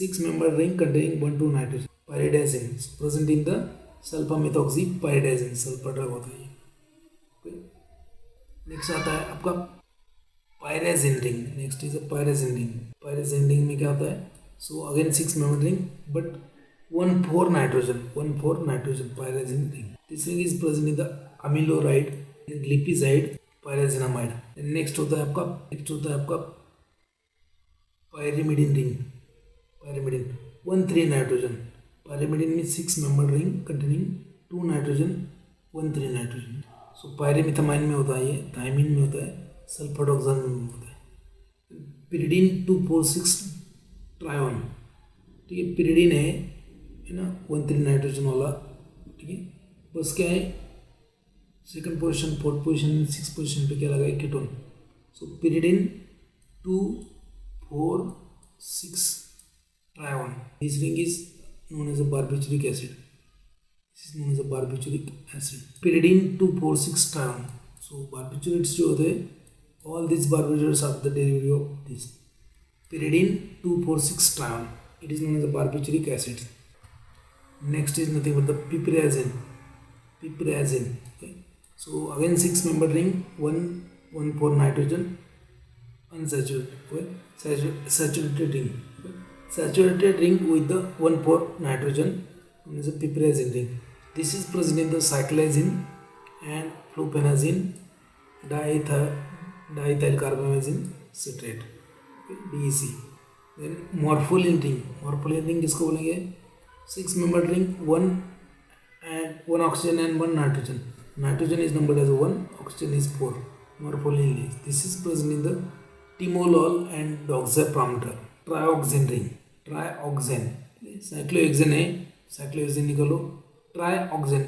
Speaker 1: 6 membered ring containing 1 2 nitrogen. Pyridazine is present in the sulfamethoxypyridazine, sulphur drug होता है ये. Next आता है आपका pyrazine ring. Next is a pyrazine ring. Pyrazine ring में क्या होता है? So again 6 member ring but 1,4 nitrogen, 1,4 nitrogen pyrazine ring. This ring is present in the amiloride glipizide pyrazinamide. Next होता है आपका pyrimidine ring. Pyrimidine 1,3 nitrogen. Pyrimidine में 6 member ring containing 2 nitrogen, 1,3 nitrogen. So pyrimethamine में होता है, ये thiamine में होता है, सल्फाडोक्सान में होता है. पिरिडीन 2,4,6 ट्रायोन. ठीक है, पिरिडीन है ना 1,3 नाइट्रोजन वाला. ठीक है, बस क्या है second position, fourth position, 6 position पे क्या लगा है ketone. So pyridine 2,4,6 ट्रायोन. This ring is known as a barbituric acid. This is known as a barbituric acid. Pyridine 2,4,6 trione. So barbiturates जो होते हैं, all these barbiturates are the derivative of this. Pyridine 2,4,6 trione. It is known as a barbituric acid. Next is nothing but the piperazine. Piperazine. Okay. So again 6 member ring, 1,4 nitrogen, unsaturated. Okay. Saturated ring. Okay. Saturated ring with the 1,4 nitrogen known as a piperazine ring. This is present in the cyclazine and fluphenazine diethyl carbamazine citrate, okay, DEC. Then morpholine ring. Morpholine ring किसको बोलेंगे? 6 membered ring, 1 oxygen and 1 nitrogen. Nitrogen is numbered as 1, oxygen is 4. Morpholine ring. This is present in the timolol and doxapram drug. Trioxane ring. Trioxane cyclohexane है, cyclohexane निकालो. Trioxane,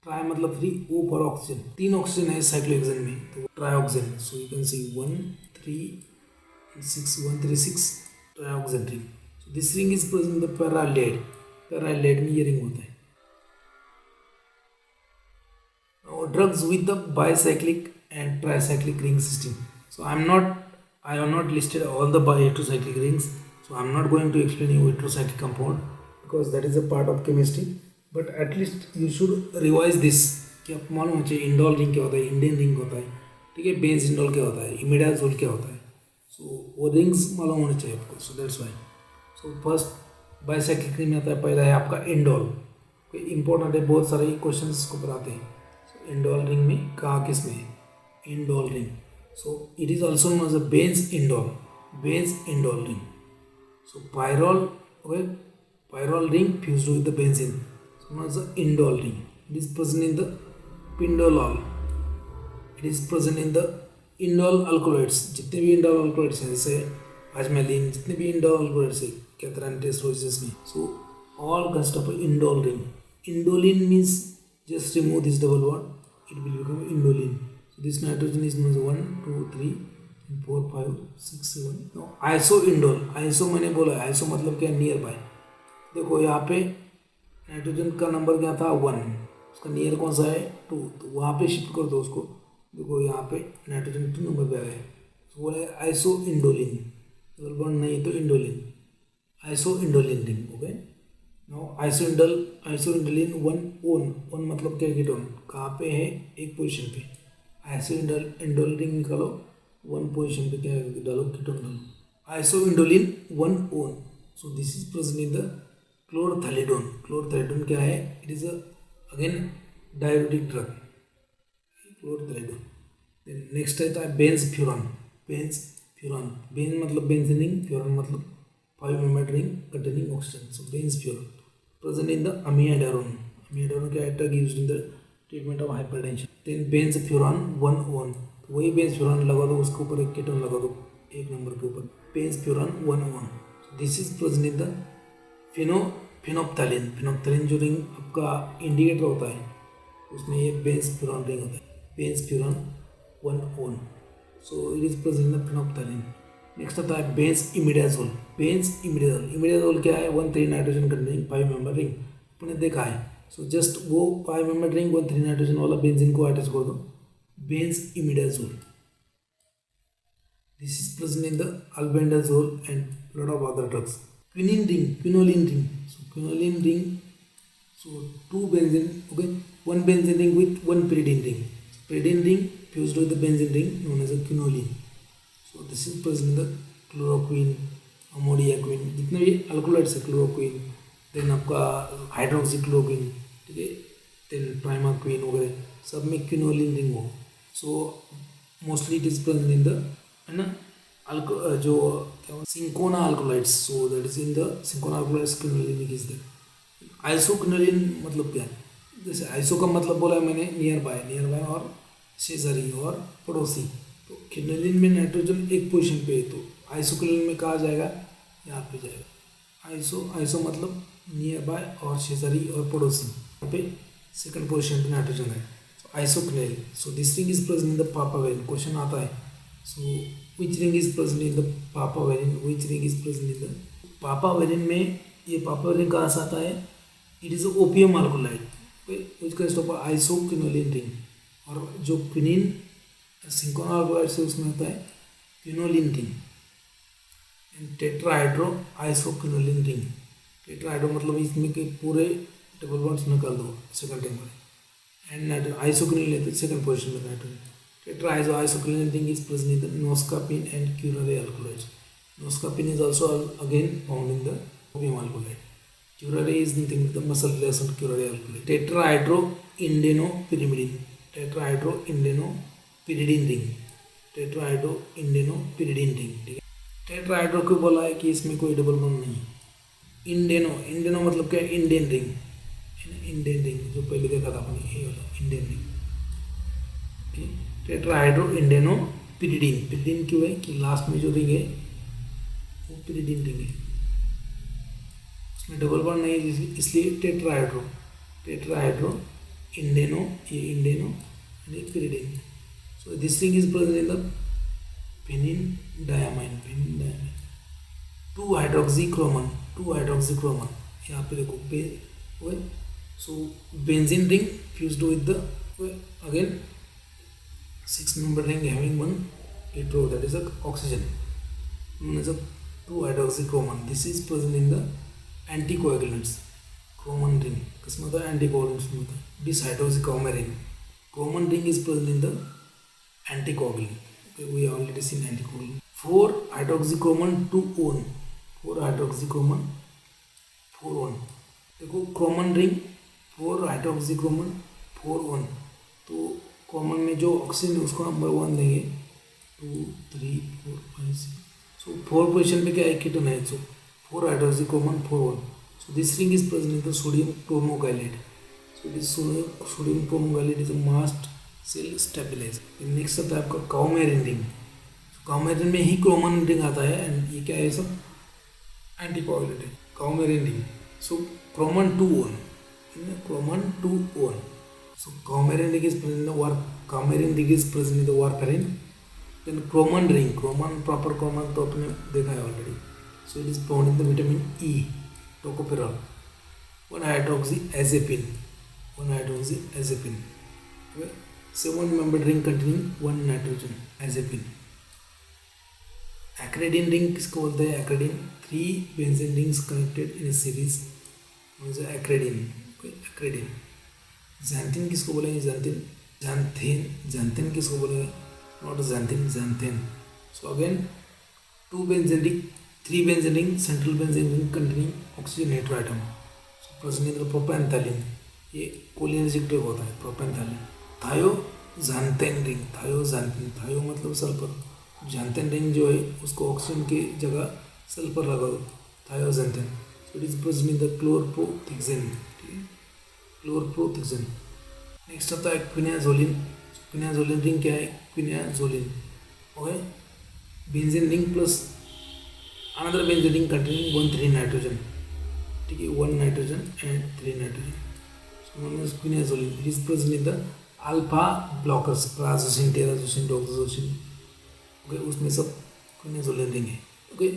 Speaker 1: tri मतलब 3, O for oxygen, 3 oxygen है cyclohexane में, तो trioxane. So you can see 1,3,6 trioxane ring. So this ring is present in the paraldehyde. Paraldehyde में ये ring होता है. drugs with the bicyclic and tricyclic ring system. So I have not listed all the heterocyclic rings, so I'm not going to explain you heterocyclic compound because that is a part of chemistry, but at least you should revise this कि आपको मालूम होना चाहिए indole ring क्या होता है, Indian ring होता है, ठीक है, बेंज इंडोल क्या होता है, इमिडाजोल क्या होता है, सो वो रिंग्स मालूम होने चाहिए आपको. So that's why. So first bicyclic ring में आता है, पहला है आपका इंडोल. इंपॉर्टेंट है, बहुत सारे क्वेश्चन इसको पढ़ाते हैं. सो इंडोल रिंग में कहाँ किस में indole ring. So it is also known as a benz indole ring. So pyrrole, okay, pyrrole ring fused with the benzene, so known as the indole ring. It is present in the pindolol. It is present in the indole alkaloids. जितने भी indole alkaloids हैं, जैसे अजमेलिन, जितने भी indole alkaloids हैं, कैथरांटेस roses में, so all consist of indole ring. Indolin means just remove this double bond, it will become indolin. So this nitrogen is known as 1, 2, 3, 4, 5, 6, 7. Now isoindole, iso मैंने बोला, iso मतलब क्या, नियर बाय. देखो यहाँ पे nitrogen का number क्या था 1, उसका नियर कौन सा है 2, तो वहाँ पे शिफ्ट कर दो उसको. देखो यहाँ पे नाइट्रोजन 2 नंबर पे आ गए, तो वो है आइसो इंडोलिन. डबल बॉन्ड नहीं तो indoline, isoindoline ring. Okay, now isoindoline 1 मतलब क्या, कीटोन. कहाँ पे है, एक पोजीशन पे. आइसो इंडोलिन रिंग निकालो, 1 पोजीशन पे क्या डालो, कीटोन डालो. Isoindoline 1. So this is present in the chlorthalidone. Chlorthalidone क्या है, it is again diuretic drug, chlorthalidone. Then next है बेंज फ्यूरॉन. बेंज मतलब बेंजीन रिंग, फ्यूरॉन मतलब 5 membered ring containing oxygen. So benzofuran present in the amiodarone. Amiodarone क्या है, drug used in the treatment of hypertension. Then benzofuran 1. वही Benz furan लगा दो, उसके ऊपर एक कीटोन लगा दो, 1 नंबर के ऊपर, benzofuran 1. This is present in the phenolphthalein जो रिंग आपका इंडिकेटर होता है, उसमें ये बेंज फ्यूरॉन रिंग होता है, benzofuran 1. So it is present in the phenolphthalein. Next आता है बेंज इमिडाजोल. इमिडाजोल क्या है, 1,3 नाइट्रोजन कंटेनिंग 5 मेंबर रिंग, आपने देखा है. सो जस्ट वो 5 मेंबर रिंग 1,3 नाइट्रोजन वाला बेंजीन को अटैच कर दो, Benz imidazole. This is present in the albendazole and lot of other drugs. Quinoline ring. So quinoline ring, so 2 benzene, okay, 1 benzene ring with 1 pyridine ring. Pyridine ring fused with the benzene ring known as a quinoline. So this is present in the chloroquine, amodiaquine, जितने भी alkaloids है, chloroquine, then आपका hydroxychloroquine, ठीक है, then primaquine वगैरह, सब में quinoline ring हो. So mostly it is present in the, है ना, जो cinchona alkaloids. So that is in the cinchona alkaloids quinoline is there. Isoquinoline मतलब क्या है, जैसे आइसो का मतलब बोला है मैंने, नियर बाय और शेजारी और पड़ोसी. तो क्विनोलिन में नाइट्रोजन एक पोजीशन पे है, तो आइसोक्विनोलिन में कहाँ जाएगा, यहाँ पे जाएगा. आइसो मतलब नियर बाय और शेजारी और पड़ोसी, यहाँ पे सेकंड पोजीशन पे नाइट्रोजन है. So isoquinoline. So this ring is present in the papaverine. Question आता है, सो which ring is present in the papa variant, which ring is present in the papa variant में, ये papa variant कहाँ से आता है, it is a opium alkaloid, which consists of isoquinoline ring. और जो क्विनिन सिंकोना अल्कोलाइड से उसमें होता है quinoline ring. And tetrahydro isoquinoline ring. Tetrahydro मतलब इसमें के पूरे डबल बॉन्ड्स निकाल दो सेकंड टाइम पर, एंड आइसोक्विनोलिन सेकंड पोजीशन में nitrogen. Tetraisoquinoline ring is present in the noscapine and curare alkaloids. Noscapine is also again found in the opium alkaloid. Curare is nothing but the muscle relaxant curare alkaloid. Tetrahydroindenopyrimidine. Tetrahydroindenopyridine ring. Tetrahydroindenopyridine ring. ठीक है. Tetrahydro क्यों बोला है कि इसमें कोई double bond नहीं. इंडेनो मतलब क्या है, इंडियन रिंग. इंडियन रिंग जो पहले देखा था आपने, ये वाला इंडियन रिंग. टेट्राहाइड्रो इंडेनो पिरिडीन क्यों है कि लास्ट में जो रिंग है वो पिरिडीन रिंग है, उसमें डबल बॉन्ड नहीं है, इसलिए टेट्राहाइड्रो इंडेनो, ये indeno and pyridine. So this ring is present in the phenindamine. 2 hydroxychroman. यहाँ पे देखो. सो benzene ring fused with the Okay. Again, 6-member ring having one hetero, that is a oxygen, known as a 2-hydroxychromon. This is present in the anticoagulants. Chromon ring कसं होता है anticoagulants में होता है. This hydroxychromon Chromon ring is present in the anticoagulant. Okay, we have already seen anticoagulant. 4-hydroxychromon 2-on. 4-hydroxychromon 4-on. देखो क्रोमन ring 4-hydroxychromon 4-on. तो common में जो ऑक्सीजन है उसको नंबर 1 देंगे. 2 3 4 5 6. सो 4 पोजिशन पे क्या है कीटोन है. सो 4-hydroxychromon 4-on. So this ring is present in the sodium chromogylate. So this sodium chromogylate is a mast cell stabilizer. Next आता है आपका काउमेरिन रिंग. काउमेरिन में ही क्रोमन रिंग आता है एंड ये क्या है सब एंटीकोगुलेंट है. काउमेरिन ring. So क्रोमन 2-on. Chromon 2-on. So coumarin ring is present in the warfarin. Then chromon ring, chromon proper chromon तो आपने देखा है already. So it is found in the vitamin E, tocopherol. 1-hydroxyazepine. Okay. 7-membered ring containing 1 nitrogen azepine. Acridine ring किसको बोलते हैं? Acridine 3 benzene rings connected in a series. Acridine. Okay. Acridine. Xanthine किसको बोलेंगे? Xanthine किसको बोलेंगे? Not xanthine. So again 2 benzene ring, 3 benzene ring, central benzene ring containing oxygen heteroatom. So present in the propanthallene. ये cholinergic drug होता है प्रोपेंथैलिन. थायोजांथेन ring. थायो मतलब sulphur. जांथेन ring जो है उसको ऑक्सीजन की जगह सल्फर लगा दो. Thioxanthene. So it is present in the chlorprothoxin. Chlorprothixene. Next आता है क्विनाजोलिन. क्विनाजोलिन रिंग क्या है? Quinazoline. Okay. Benzene ring plus another benzene ring containing 1-3 nitrogen. ठीक है, 1 nitrogen and 3 nitrogen. So known as quinazoline. It is present in the alpha blockers, prazosin, terazosin, doxazosin. Okay, उसमें सब quinazoline ring है. Okay.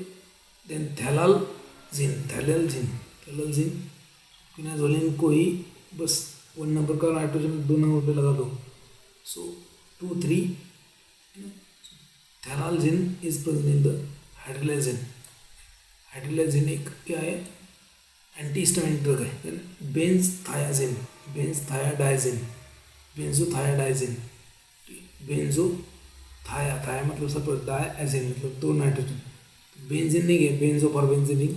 Speaker 1: Then phthalazine. Quinazoline को ही बस 1 number का nitrogen 2 number पे लगा दो. सो 2 3. थैलालजिन इज प्रेजेंट इन द हाइड्रोलाइजिन. हाइड्रोलाइजिन एक क्या है? एंटीहिस्टामिनिक ड्रग है. देन बेंजथायाजिन. थाया मतलब सब डायजिन मतलब 2 नाइट्रोजन. बेंजीन रिंग है, बेंजो फॉर बेंजीन रिंग,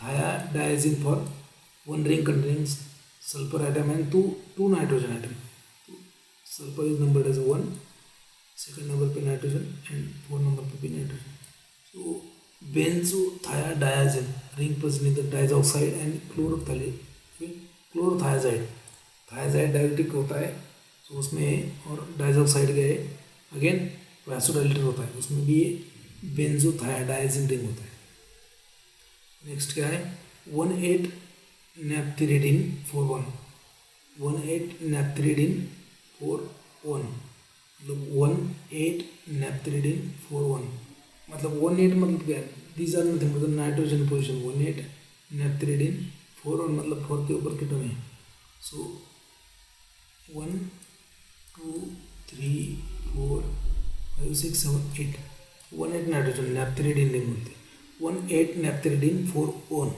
Speaker 1: थाया डायजिन for 1 ring containing sulfur atom and 2 nitrogen atom. Sulfur is numbered as 1, second number पे nitrogen and 4 number पे भी nitrogen. So benzothiazide ring present in the diazoxide and chlorothiazide. thiazide डायरेक्टिक होता है तो उसमें, और डाइजॉक्साइड गए अगेन वैसोडाइलेटर होता है, उसमें भी ये बेंजोथायाडाइजिन रिंग होता है. नेक्स्ट क्या है? 1,8 naphthyridine 4-1. 1,8 naphthyridine 4-1 मतलब 1,8 naphthyridine 4-1 मतलब 1,8 मतलब क्या है? दीज आर नथिंग मतलब नाइट्रोजन पोजिशन. 1,8 naphthyridine 4-1 मतलब 4 के ऊपर कीटोन है. सो 1 2 3 4 5 6 7 8. 1,8 नाइट्रोजन naphthyridine रिंग बोलते हैं. 1,8 naphthyridine 4-1.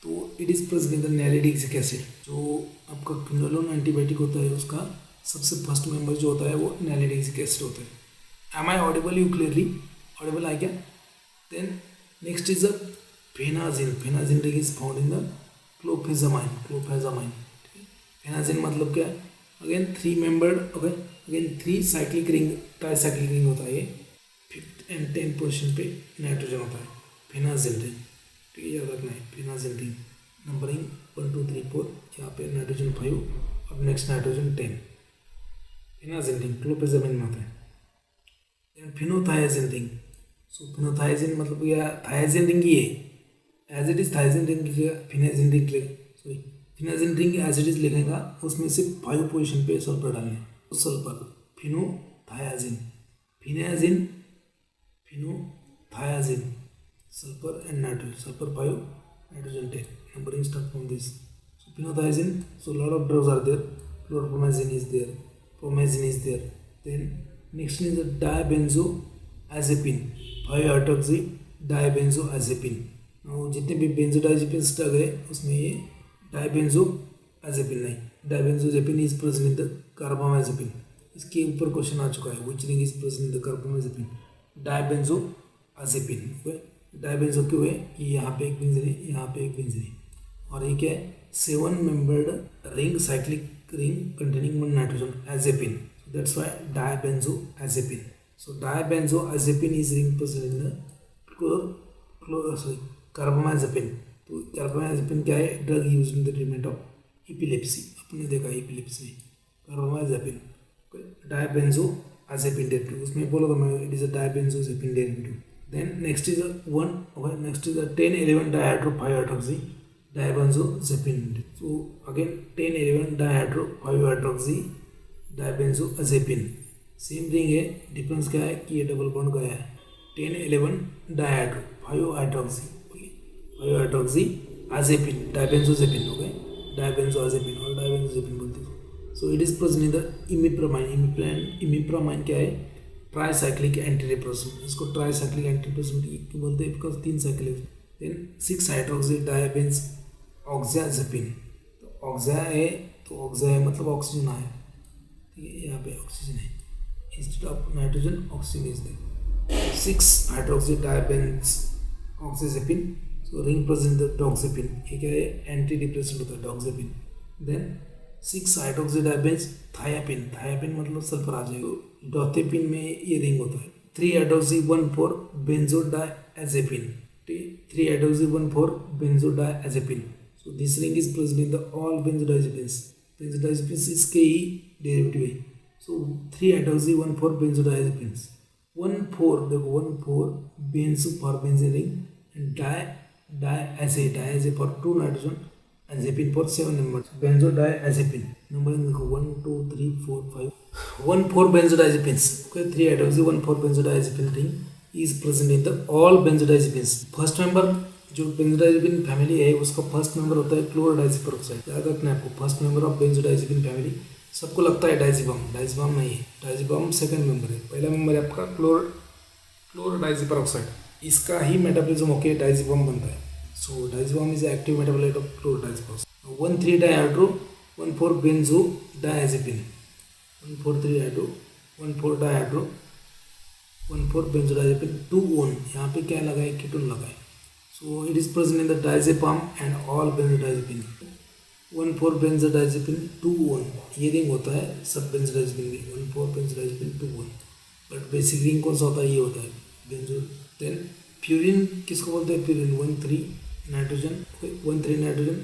Speaker 1: तो it is present in the nalidixic acid. जो आपका क्विनोलोन एंटीबायोटिक होता है उसका सबसे फर्स्ट मेंबर जो होता है वो नैलिडिक्सिक एसिड होता है. Am I audible? You clearly audible है क्या? Then next is the phenazine. Phenazine ring is found in the clofazimine. Phenazine मतलब क्या? Again 3 membered. Okay. Again 3 cyclic ring, tricyclic ring होता है. ये 5th and 10th पोजिशन पे nitrogen होता है. Phenazine ring. ठीक है, याद रखना है. Phenazine ring numbering 1 2 3 4. यहाँ पे नाइट्रोजन 5 और next nitrogen 10. Phenazine ring clofazimine में आता है. Phenothiazine ring. सो फिनोथायाजिन मतलब क्या? थायाजिन रिंग ये as it is thiazine ring phenazine ring sorry phenazine ring as it is लिखेगा, उसमें से 5 पोजिशन पे सल्फर डालने. Sulphur phenothiazine, phenothiazine sulfur and nitrogen. Sulfur 5, nitrogen 10. Numbering start from this. So phenothiazine. So lot of drugs are there. Chlorpromazine is there. promazine is there. Then next is the dibenzoazepine, 5-hydroxy dibenzoazepine. Now जितने भी benzodiazepines आ गए उसमें ये dibenzoazepine नहीं, dibenzoazepine is present in the carbamazepine. इसके ऊपर question आ चुका है, which ring is present in the carbamazepine? dibenzoazepine. डायबेंजो क्यों है कि यहाँ पे एक बेंजीन है, यहाँ पे एक बेंजीन है, और ये क्या है 7 membered ring, cyclic ring containing 1 nitrogen azepine. That's why dibenzazepine. So dibenzazepine is ring present in the carbamazepine. तो कार्बामाजेपिन क्या है? Drug use in the treatment of epilepsy. अपने देखा एपिलेप्सी में कार्बामाजेपिन. डायबेंजोazepine डेरिवेटिव उसमें बोला था मैं, it is a dibenzazepine derivative. Then next is a 10-11 dihydro 5-hydroxy dibenzoazepine. So again 10-11 dihydro 5-hydroxy dibenzoazepine. Same ring है, डिफरेंस क्या है कि ये डबल बॉन्ड का है. 10-11 dihydro 5-hydroxy azepine dibenzoazepine. Okay, dibenzoazepine और dibenzoazepine बोलते हैं. सो it is present in the imipramine क्या है? Tricyclic anti depressant. इसको ट्राईसाइक्लिक एंटी डिप्रेसेंट क्यों बोलते हैं? बिकॉज 3 साइकिल है. देन 6-हाइड्रोक्सी डायबेंजोazepine. तो ऑक्सा है, तो ऑक्सा है मतलब ऑक्सीजन आया, ठीक है, यहाँ पे ऑक्सीजन है, instead of nitrogen oxygen is there. Six hydroxy dibenzazepine. So ring present the doxepin. ये क्या है? एंटी डिप्रेसेंट होता है डॉक्सेपिन. देन 6-हाइड्रोक्सी डायबेंजोथायापिन. थायापिन मतलब सल्फर आ जाएगा. डॉथेपिन में ये रिंग होता है. 3-हाइड्रोक्सी 1,4-benzodiazepine. 3-हाइड्रोक्सी 1,4-benzodiazepine. So this ring is present in the all benzodiazepines. Benzodiazepines इसके ही डेरिवेटिव है. सो 3-हाइड्रोक्सी 1,4-benzodiazepines. 1,4 देखो 1,4 benzo for benzene ring and diaze for 2 nitrogen azepine for 7 members. Benzodiazepine number देखो 1 2 3 4 5 1,4 benzodiazepines. Okay, 3-hydroxy 1,4 benzodiazepine ring is present in the all benzodiazepines. First member जो benzodiazepine family है उसका first member होता है क्लोरोडाइजिपेरोक्साइड. याद रखना है आपको, first member of benzodiazepine family. सबको लगता है डाइजिबम, डाइजिबम नहीं है, डाइजिबम सेकंड मेंबर है. पहला मेंबर है आपका क्लोरोडाइजिपेरोक्साइड. इसका ही मेटाबॉलिज्म होके डाइजिबम बनता है. So diazepam is active metabolite of chlordiazepoxide. 1,3-dihydro 1,4-benzodiazepine. 1,4-3-hydro 1,4-dihydro 1,4-benzodiazepine 2-one. यहाँ पे क्या लगा है? कीटोन लगा है. So it is present in the diazepam and all benzodiazepine. 1,4-benzodiazepine 2-one ये रिंग होता है सब बेंजोडाइजेपिन में. 1,4-benzodiazepine 2-one. But basic ring कौन सा होता है? ये होता है बेंजो. देन प्यूरिन किसको बोलते हैं? Purine 1,3 nitrogen 1,3 nitrogen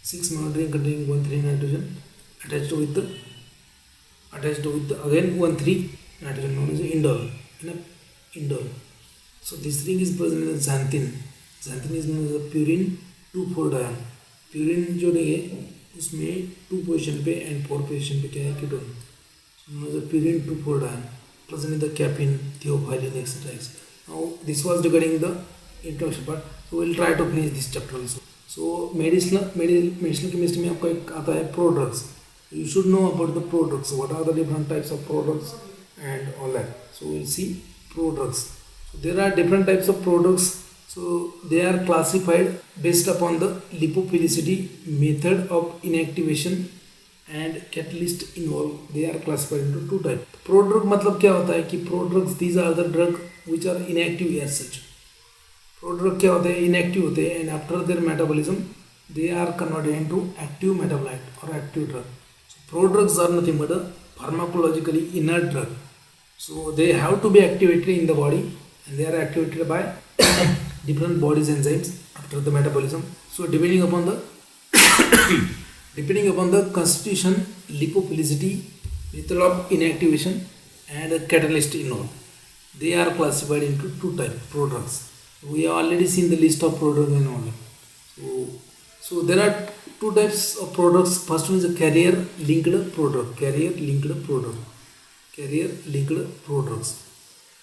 Speaker 1: 6 member ring containing 1,3 nitrogen attached with the again 1,3 nitrogen known as indole. Indole. So this ring is present in the xanthine. Xanthine is known as the purine 2,4-diol. Purine जो नहीं है उसमें 2 position पे and 4 position पे क्या है? Ketone. Purine 2,4-diol present in the caffeine, theophylline, etc. Now this was regarding the introduction part. So we'll try to finish this chapter also. So medicinal chemistry में आपका एक आता है products. You should know about the products. What are the different types of products and all that. So we'll see products. So there are different types of products. So they are classified based upon the lipophilicity, method of inactivation and catalyst involved. They are classified into 2 types. Prodrug मतलब क्या होता है कि prodrugs these are the drug which are inactive as such. Prodrug क्या होते हैं? Inactive होते हैं and after their metabolism they are converted into active metabolite और active drug. So prodrugs are nothing but a pharmacologically inert drug. So they have to be activated in the body and they are activated by different bodies enzymes after the metabolism. So depending upon the constitution, lipophilicity, method of inactivation and catalyst involved, they are classified into 2 types prodrugs. We have already seen the list of products and all. So there are 2 types of products. First one is a carrier linked product.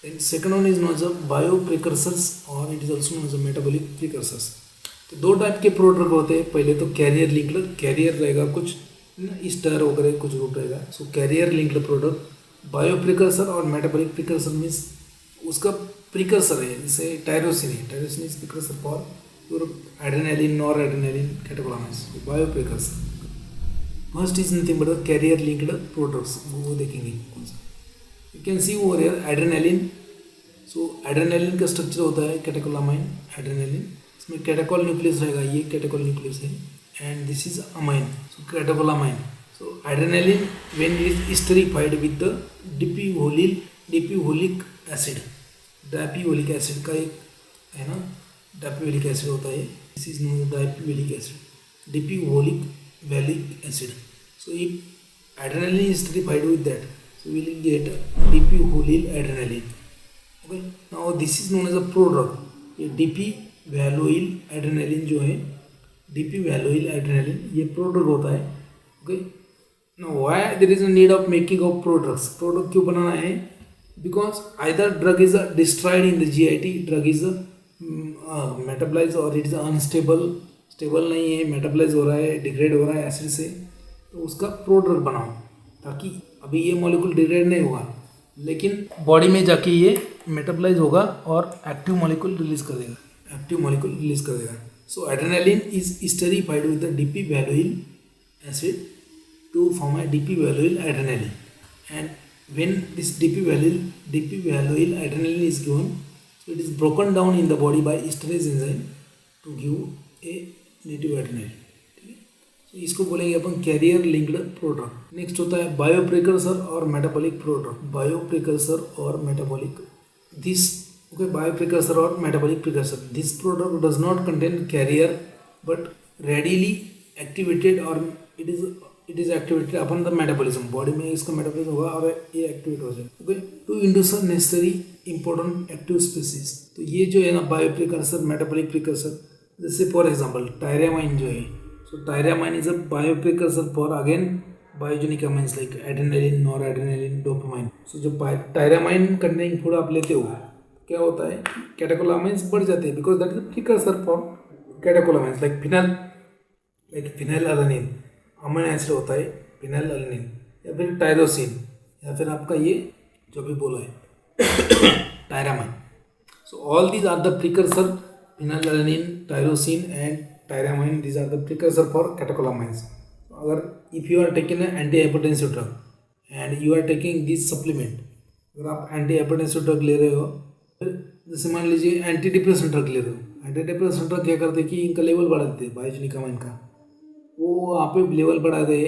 Speaker 1: And second one is known as a bioprecursors or it is also known as a metabolic precursors. तो 2 type के product होते हैं. पहले तो career linked, career रहेगा कुछ stir वगैरह कुछ ग्रुप रहेगा. So carrier linked product, bio precursor और मेटाबॉलिक प्रिकर्सर मीन्स उसका प्रिकर्सर है. जैसे टायरोसिन है, tyrosine is precursor for your adrenaline, nor adrenaline, catecholamines. Bio precursor. First is nothing but the carrier linked products. वो देखेंगे कौन सा. You can see over here adrenaline. So adrenaline का structure होता है कैटेकोलामाइन, एड्रेनालिन. इसमें catechol nucleus रहेगा, ये कैटेकोल न्यूक्लियस है, and this is amine, so catecholamine. So adrenaline when it is esterified with the dipivalic acid, dipivalic acid का एक है ना, डायप्यूहोलिक एसिड होता है. This is known dipivalic acid, dipivalic acid. So if adrenaline is esterified with that, so we will get dipyholic adrenaline. Okay, now this is known as a prodrug. ये dp valoyl adrenaline जो है, dp valoyl adrenaline, ये prodrug होता है. Okay, now why there is a need of making of prodrugs. Prodrug क्यों बनाना है? Because either drug is destroyed in the GIT, drug is metabolize और इट इज अनस्टेबल, स्टेबल नहीं है, metabolise हो रहा है, डिग्रेड हो रहा है एसिड से, तो उसका प्रोड्रग बनाओ ताकि अभी ये मॉलिक्यूल डिग्रेड नहीं होगा लेकिन बॉडी में जाके ये मेटाबलाइज होगा और एक्टिव मॉलिक्यूल रिलीज कर देगा, एक्टिव मॉलिक्यूल रिलीज कर देगा. So adrenaline is esterified with the DP valoyl acid to form a DP valoyl adrenaline, and when this DP valoyl adrenaline is given, so it is broken down in the body by esterase enzyme to give a native adrenaline. ठीक है, so इसको बोलेंगे अपन carrier linked product. Next होता है bio precursor और metabolic product. Bio precursor और metabolic, this okay, bio precursor और metabolic precursor. This product does not contain carrier but readily activated और it is activated upon the metabolism. Body में इसका metabolism होगा और ये एक्टिवेट हो जाए. Okay, to induce necessary important active species. तो ये जो है ना बायो प्रिकर्सर, मेटाबॉलिक प्रिकर्सर, जैसे फॉर एग्जांपल टायरामाइन जो है. So tyramine is a bio precursor for again biogenic amines like adrenaline, nor adrenaline, dopamine. So जो टायरामाइन कंटेनिंग फूड आप लेते हो, क्या होता है, कैटेकोलामाइंस बढ़ जाते हैं because that is precursor for catecholamines like phenylalanine, amino acid होता है फिनाइलएलानिन, या फिर टायरोसिन, या फिर आपका ये जो भी बोला है tyramine. So all these are the precursor, phenylalanine, tyrosine and tyramine, these are the precursor for catecholamines. अगर if you are taking anti hypertensive drug and you are taking this supplement, अगर आप एंटी हाइपरटेंसिव ड्रग ले रहे हो, जैसे मान लीजिए anti depression drug ले रहे हो, एंटी डिप्रेशन ड्रग क्या करते हैं कि इनका लेवल बढ़ा देते हैं बायोजेनिक अमाइन का. वो आप पे लेवल बढ़ा दे,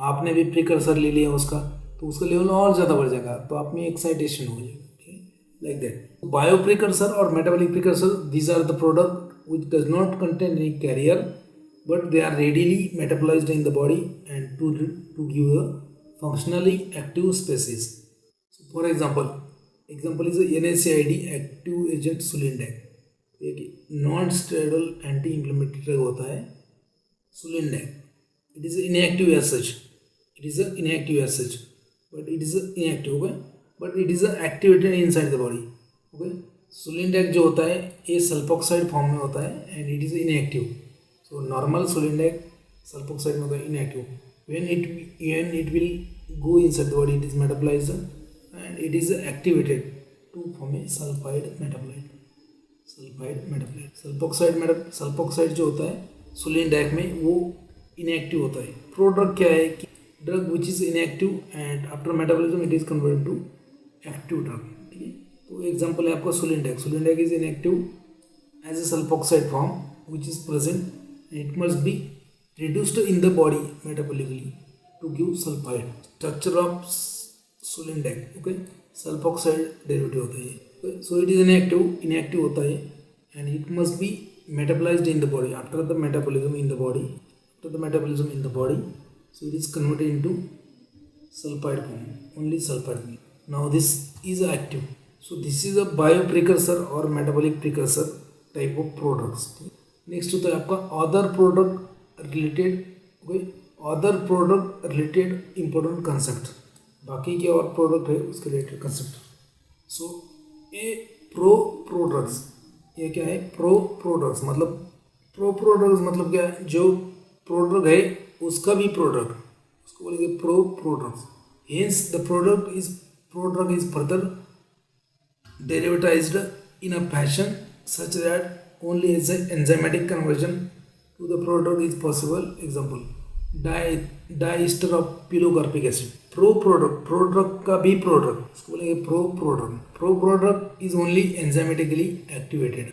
Speaker 1: आपने भी प्रिकर्सर ले लिया उसका, तो उसका लेवल और ज़्यादा बढ़ जाएगा, तो आप में एक्साइटेशन हो जाएगी, लाइक दैट. बायो प्रिकर्सर और metabolic precursor, these are the product which does not contain any carrier but they are readily metabolized in the body and to give a functionally active species. For example is NSAID active agent sulindac. एक non steroidal anti inflammatory drug होता है Sulindac. It is inactive as such. It is inactive as such. But it is inactive, okay? But it is activated inside the body. Okay? Sulindac जो होता है ये sulphoxide form में होता है and it is inactive. So normal Sulindac sulphoxide में होता है inactive. When it will go inside the body, it is metabolized and it is activated to form a sulfide metabolite. Sulphoxide जो होता है sulindac में वो इनएक्टिव होता है. प्रोड्रग क्या है कि drug which is inactive and after metabolism it is converted to active drug. ठीक है, तो एग्जांपल है आपका sulindac. Sulindac is inactive as a sulfoxide form which is present, it must be reduced in the body metabolically to give sulfide. Structure of sulindac, okay, sulfoxide derivative होता है. So it is inactive होता है and it must be metabolized in the body. After the metabolism in the body, so it is converted into sulfide form, only sulfide form. Now this is active. So this is a bio precursor or metabolic precursor type of products. Next होता है आपका other product related important concept. बाकी के और product है उसके related concept. सो ए products, ये क्या है, प्रोडक्ट्स मतलब क्या है, जो प्रोडक्ट है उसका भी प्रोडक्ट, इसको बोलेंगे prodrugs. Hence the prodrug is further derivatized in a fashion such that only enzymatic conversion to the product is possible. Example, diester of pilocarpic acid. Prodrug का भी प्रोडक्ट, इसको बोलेंगे prodrug is only enzymatically activated.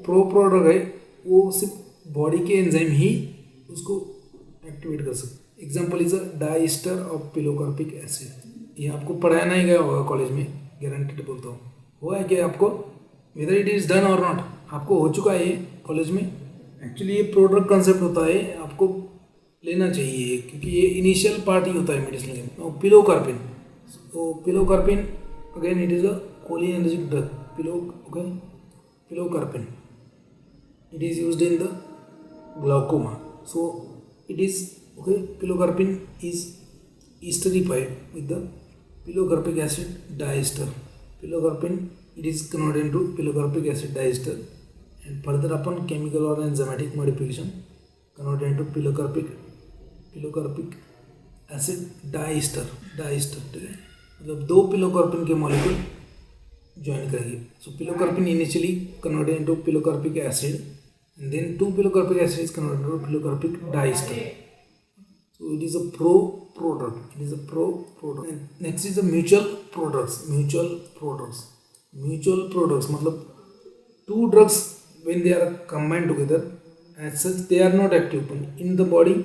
Speaker 1: Prodrug है वो सिर्फ body के enzyme ही उसको activate कर सकते। Example is a diester of pilocarpic acid. ये आपको पढ़ाया नहीं गया होगा कॉलेज में, गारंटेड बोलता हूँ। हुआ है क्या आपको, वेदर इट इज़ डन और नॉट, आपको हो चुका है ये कॉलेज में। एक्चुअली ये प्रोडक्ट कंसेप्ट होता है, आपको लेना चाहिए क्योंकि ये इनिशियल पार्ट ही होता है मेडिसिन का। पिलोकार्पिन, तो pilocarpine again it is a cholinergic drug. Pilocarpine it is used in the glaucoma, so it is pilocarpine is esterified with the pilocarpic acid diester. Pilocarpine it is converted into pilocarpic acid diester and further upon chemical or enzymatic modification converted into pilocarpic acid diester मतलब दो pilocarpine के molecule join करेंगे। So pilocarpine initially converted into pilocarpic acid and then 2 pilocarpic acid is converted to pilocarpic diester. So it is a product. And next is the mutual products. मतलब two drugs when they are combined together, as such they are not active, but in the body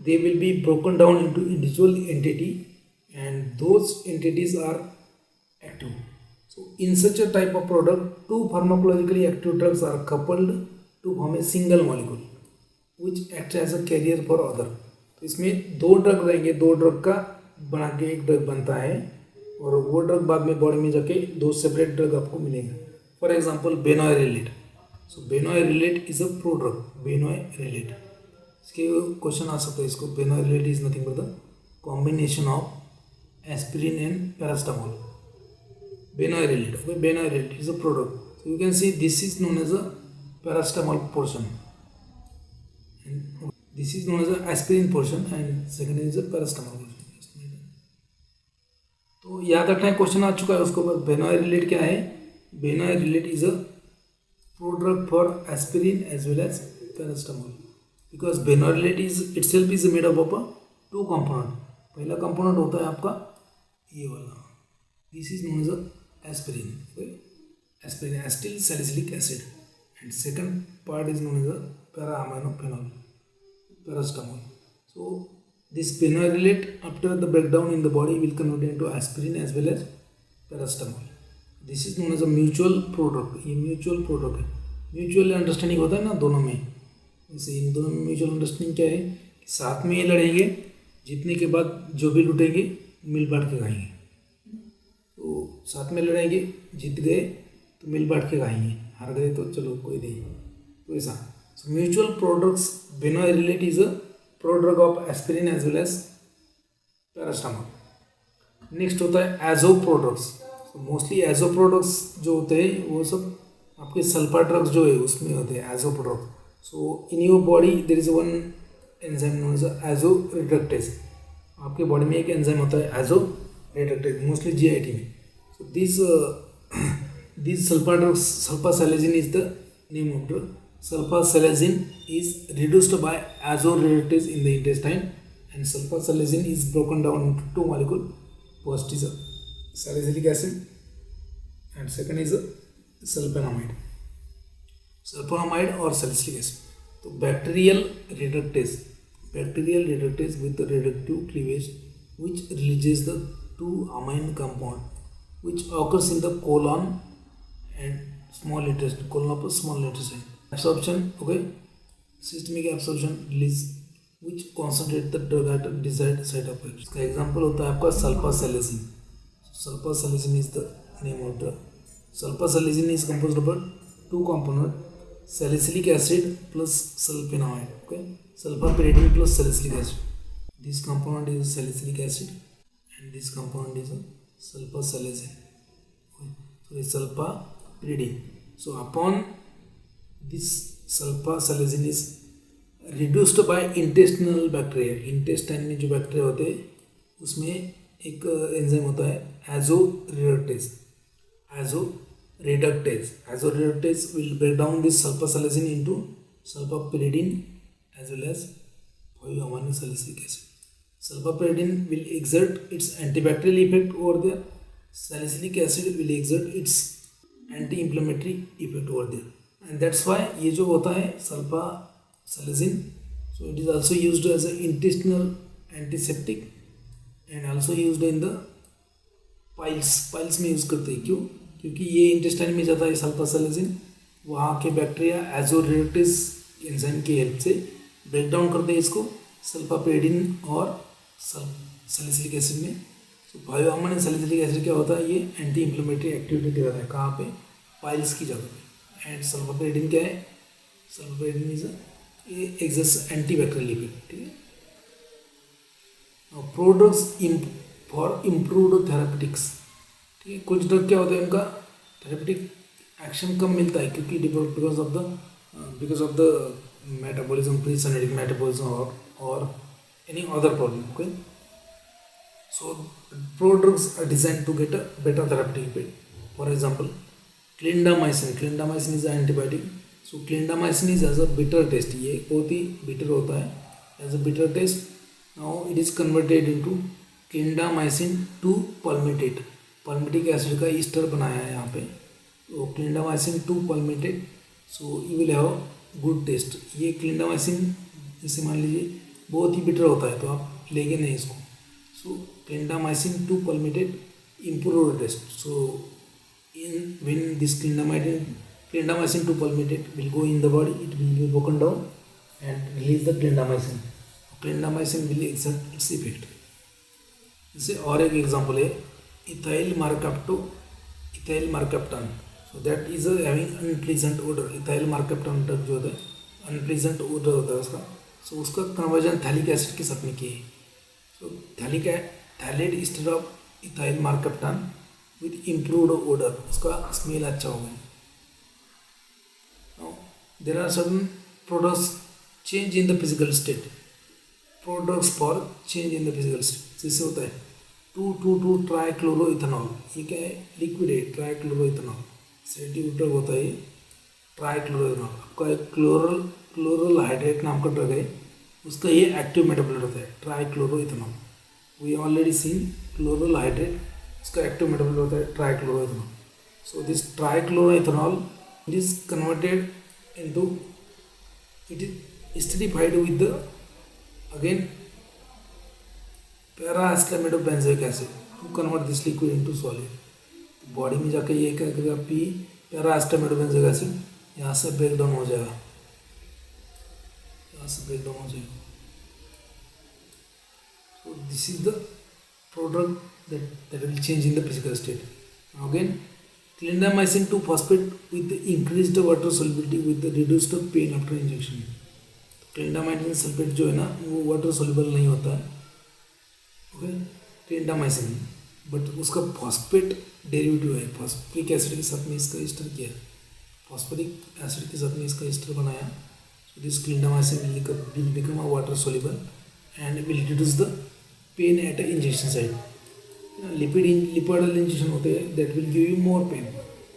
Speaker 1: they will be broken down into individual entity and those entities are active. So in such a type of product, two pharmacologically active drugs are coupled to form a single molecule which acts as a carrier for other. तो इसमें दो drug रहेंगे, दो drug का बना के एक drug बनता है और वो ड्रग बाद में बॉडी में जाके दो सेपरेट ड्रग आपको मिलेगा। For example benorylate. So benorylate is a prodrug, benorylate. इसके क्वेश्चन आ सकता है, इसको benorylate is nothing but the combination of aspirin and paracetamol. Benorylate is a product. So you can see this is known as a paracetamol portion and this is known as a aspirin portion and second is a paracetamol portion. तो याद रखना है, question आ चुका है उसके ऊपर। Benorylate क्या है? Benorylate is a prodrug for aspirin as well as paracetamol because benorylate is itself is made up of two component. पहला कंपोनेंट होता है आपका ये वाला, this is known as a aspirin acetyl salicylic acid and second part is known as a para-aminophenol, paracetamol. So this benorelate after the breakdown in the body will convert into aspirin as well as paracetamol. This is known as a mutual product. ये mutual product है। Mutual understanding होता है ना दोनों में, जैसे इन दोनों में म्यूचुअल अंडरस्टैंडिंग क्या है, साथ में ये लड़ेंगे, जीतने के बाद जो भी लुटेंगे मिल बांट के खाएंगे। तो साथ में लड़ेंगे, जीत गए तो मिल बांट के खाएंगे, हार गए तो चलो कोई नहीं, तो ऐसा। So mutual products, benorylate is a prodrug of aspirin as well as paracetamol. Next होता है azo products. Mostly azo products जो होते हैं वो सब आपके सल्फा ड्रग्स जो है उसमें होते हैं azo product. So in your body there is one enzyme known as azo reductase. आपके बॉडी में एक एंजाइम होता है एजो रिडक्टेज, मोस्टली जीआईटी में। सो these sulfa drugs, sulfasalazine is the name of drug. Sulfasalazine is reduced by azoreductase in the intestine and sulfasalazine is broken down into two molecules. First is a salicylic acid and second is a sulfonamide or salicylic acid. So bacterial reductase with the reductive cleavage which releases the two amine compound which occurs in the colon and small intestine, colon of small intestine. Absorption, systemic absorption release which concentrate the drug at desired site of action. इसका example होता है आपका sulfasalazine. Sulfasalazine is the name of the. Sulfasalazine is composed of two component, salicylic acid plus sulfonamide. Sulfapyridine plus salicylic acid. This component is salicylic acid and this component is a sulfasalazine. So it's sulfapyridine. So upon this sulfasalazine is reduced by intestinal bacteria, intestine में जो bacteria होते हैं उसमें एक enzyme होता है azoreductase will break down this sulfasalazine into sulfapyridine as well as five amino salicylic acid. Sulfaperidine will exert its antibacterial effect over there. Salicylic acid will exert its anti-inflammatory effect over there. And that's why ये जो होता है sulfasalicin, so it is also used as an intestinal antiseptic and also used in the piles में use करते हैं. क्यों? क्योंकि ये इंटेस्टाइन में जाता है सल्फासालिसिन, वहाँ के बैक्टीरिया एजोरिडक्टेज एंजाइम की हेल्प से ब्रेक डाउन करते हैं इसको सल्फापेरिडीन और सैलिसिलिक एसिड में. तो बायोअमाइनो सैलिसिलिक एसिड क्या होता है, ये एंटी इन्फ्लेमेटरी एक्टिविटी दिखाता है. कहाँ पे? पाइल्स की जगह पे. एंड सल्फापेरिडीन क्या है? Sulfapyridine is exerts anti bacterial effect. ठीक है. Products for improved therapeutics. ठीक है. कुछ ड्रग क्या होता है, उनका थेरापेटिक एक्शन कम मिलता है क्योंकि because of the metabolism, pre-synaptic metabolism or any other problem. Okay, so prodrugs are designed to get a better therapeutic effect. For example, clindamycin is an antibiotic. So clindamycin is as a bitter taste. ये बहुत ही bitter होता है. As a bitter taste, now it is converted into clindamycin 2 palmitate. palmitic acid का ester बनाया है यहाँ पे. तो clindamycin 2 palmitate. So you will have good taste. ये क्लिंडामाइसिन जैसे मान लीजिए बहुत ही बिटर होता है तो आप लेंगे नहीं इसको. So clindamycin 2 palmitate improve taste. So in when this clindamycin 2 palmitate will go in the body, it will be broken down and release the clindamycin. Clindamycin will exert its effect. जैसे और एक एग्जांपल है ethyl mercaptan. So that is having unpleasant odor. Ethyl mercaptan drug जो होता है unpleasant odor होता है उसका. सो उसका कन्वर्जन थैलिक एसिड के साथ में किए. So phthalate instead of ethyl mercaptan with improved odor. उसका स्मेल अच्छा हो गया. Now there are certain products change in the physical state. Products for change in the physical state. जैसे होता है 2,2,2 ट्राइक्लोरोइथेनॉल. ये क्या है? लिक्विड है. ट्राइक्लोरोइथेनॉल सेडेटिव ड्रग होता है. ट्राइक्लोरोइथेनॉल आपका एक क्लोरल हाइड्रेट नाम का ड्रग है. उसका ये एक्टिव मेटाबोलाइट होता है trichloroethanol. We already seen chloral hydrate, उसका एक्टिव मेटाबोलाइट होता है trichloroethanol. So this trichloroethanol it is converted into, it is acidified with the again paraacetamidobenzoic acid to convert this liquid into solid. Body में जाकर ये क्या करेगा, P पैराएस्टामेटोबेंजोइक acid यहाँ से ब्रेक डाउन हो जाएगा. So this is the product that will change in the physical state. Again, clindamycin 2 phosphate with the increased water solubility with the reduced pain after injection. clindamycin sulphate जो है ना वो water soluble नहीं होता है. Okay, clindamycin but उसका phosphate derivative है. Phosphoric acid के साथ में इसका एस्टर किया है. फॉस्फरिक एसिड के साथ में इसका एस्टर बनाया. So this clindamycin will become a water soluble and will reduce the pain at the injection site. Lipidal injection होते हैं that will give you more pain.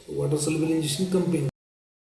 Speaker 1: So water soluble injection come pain.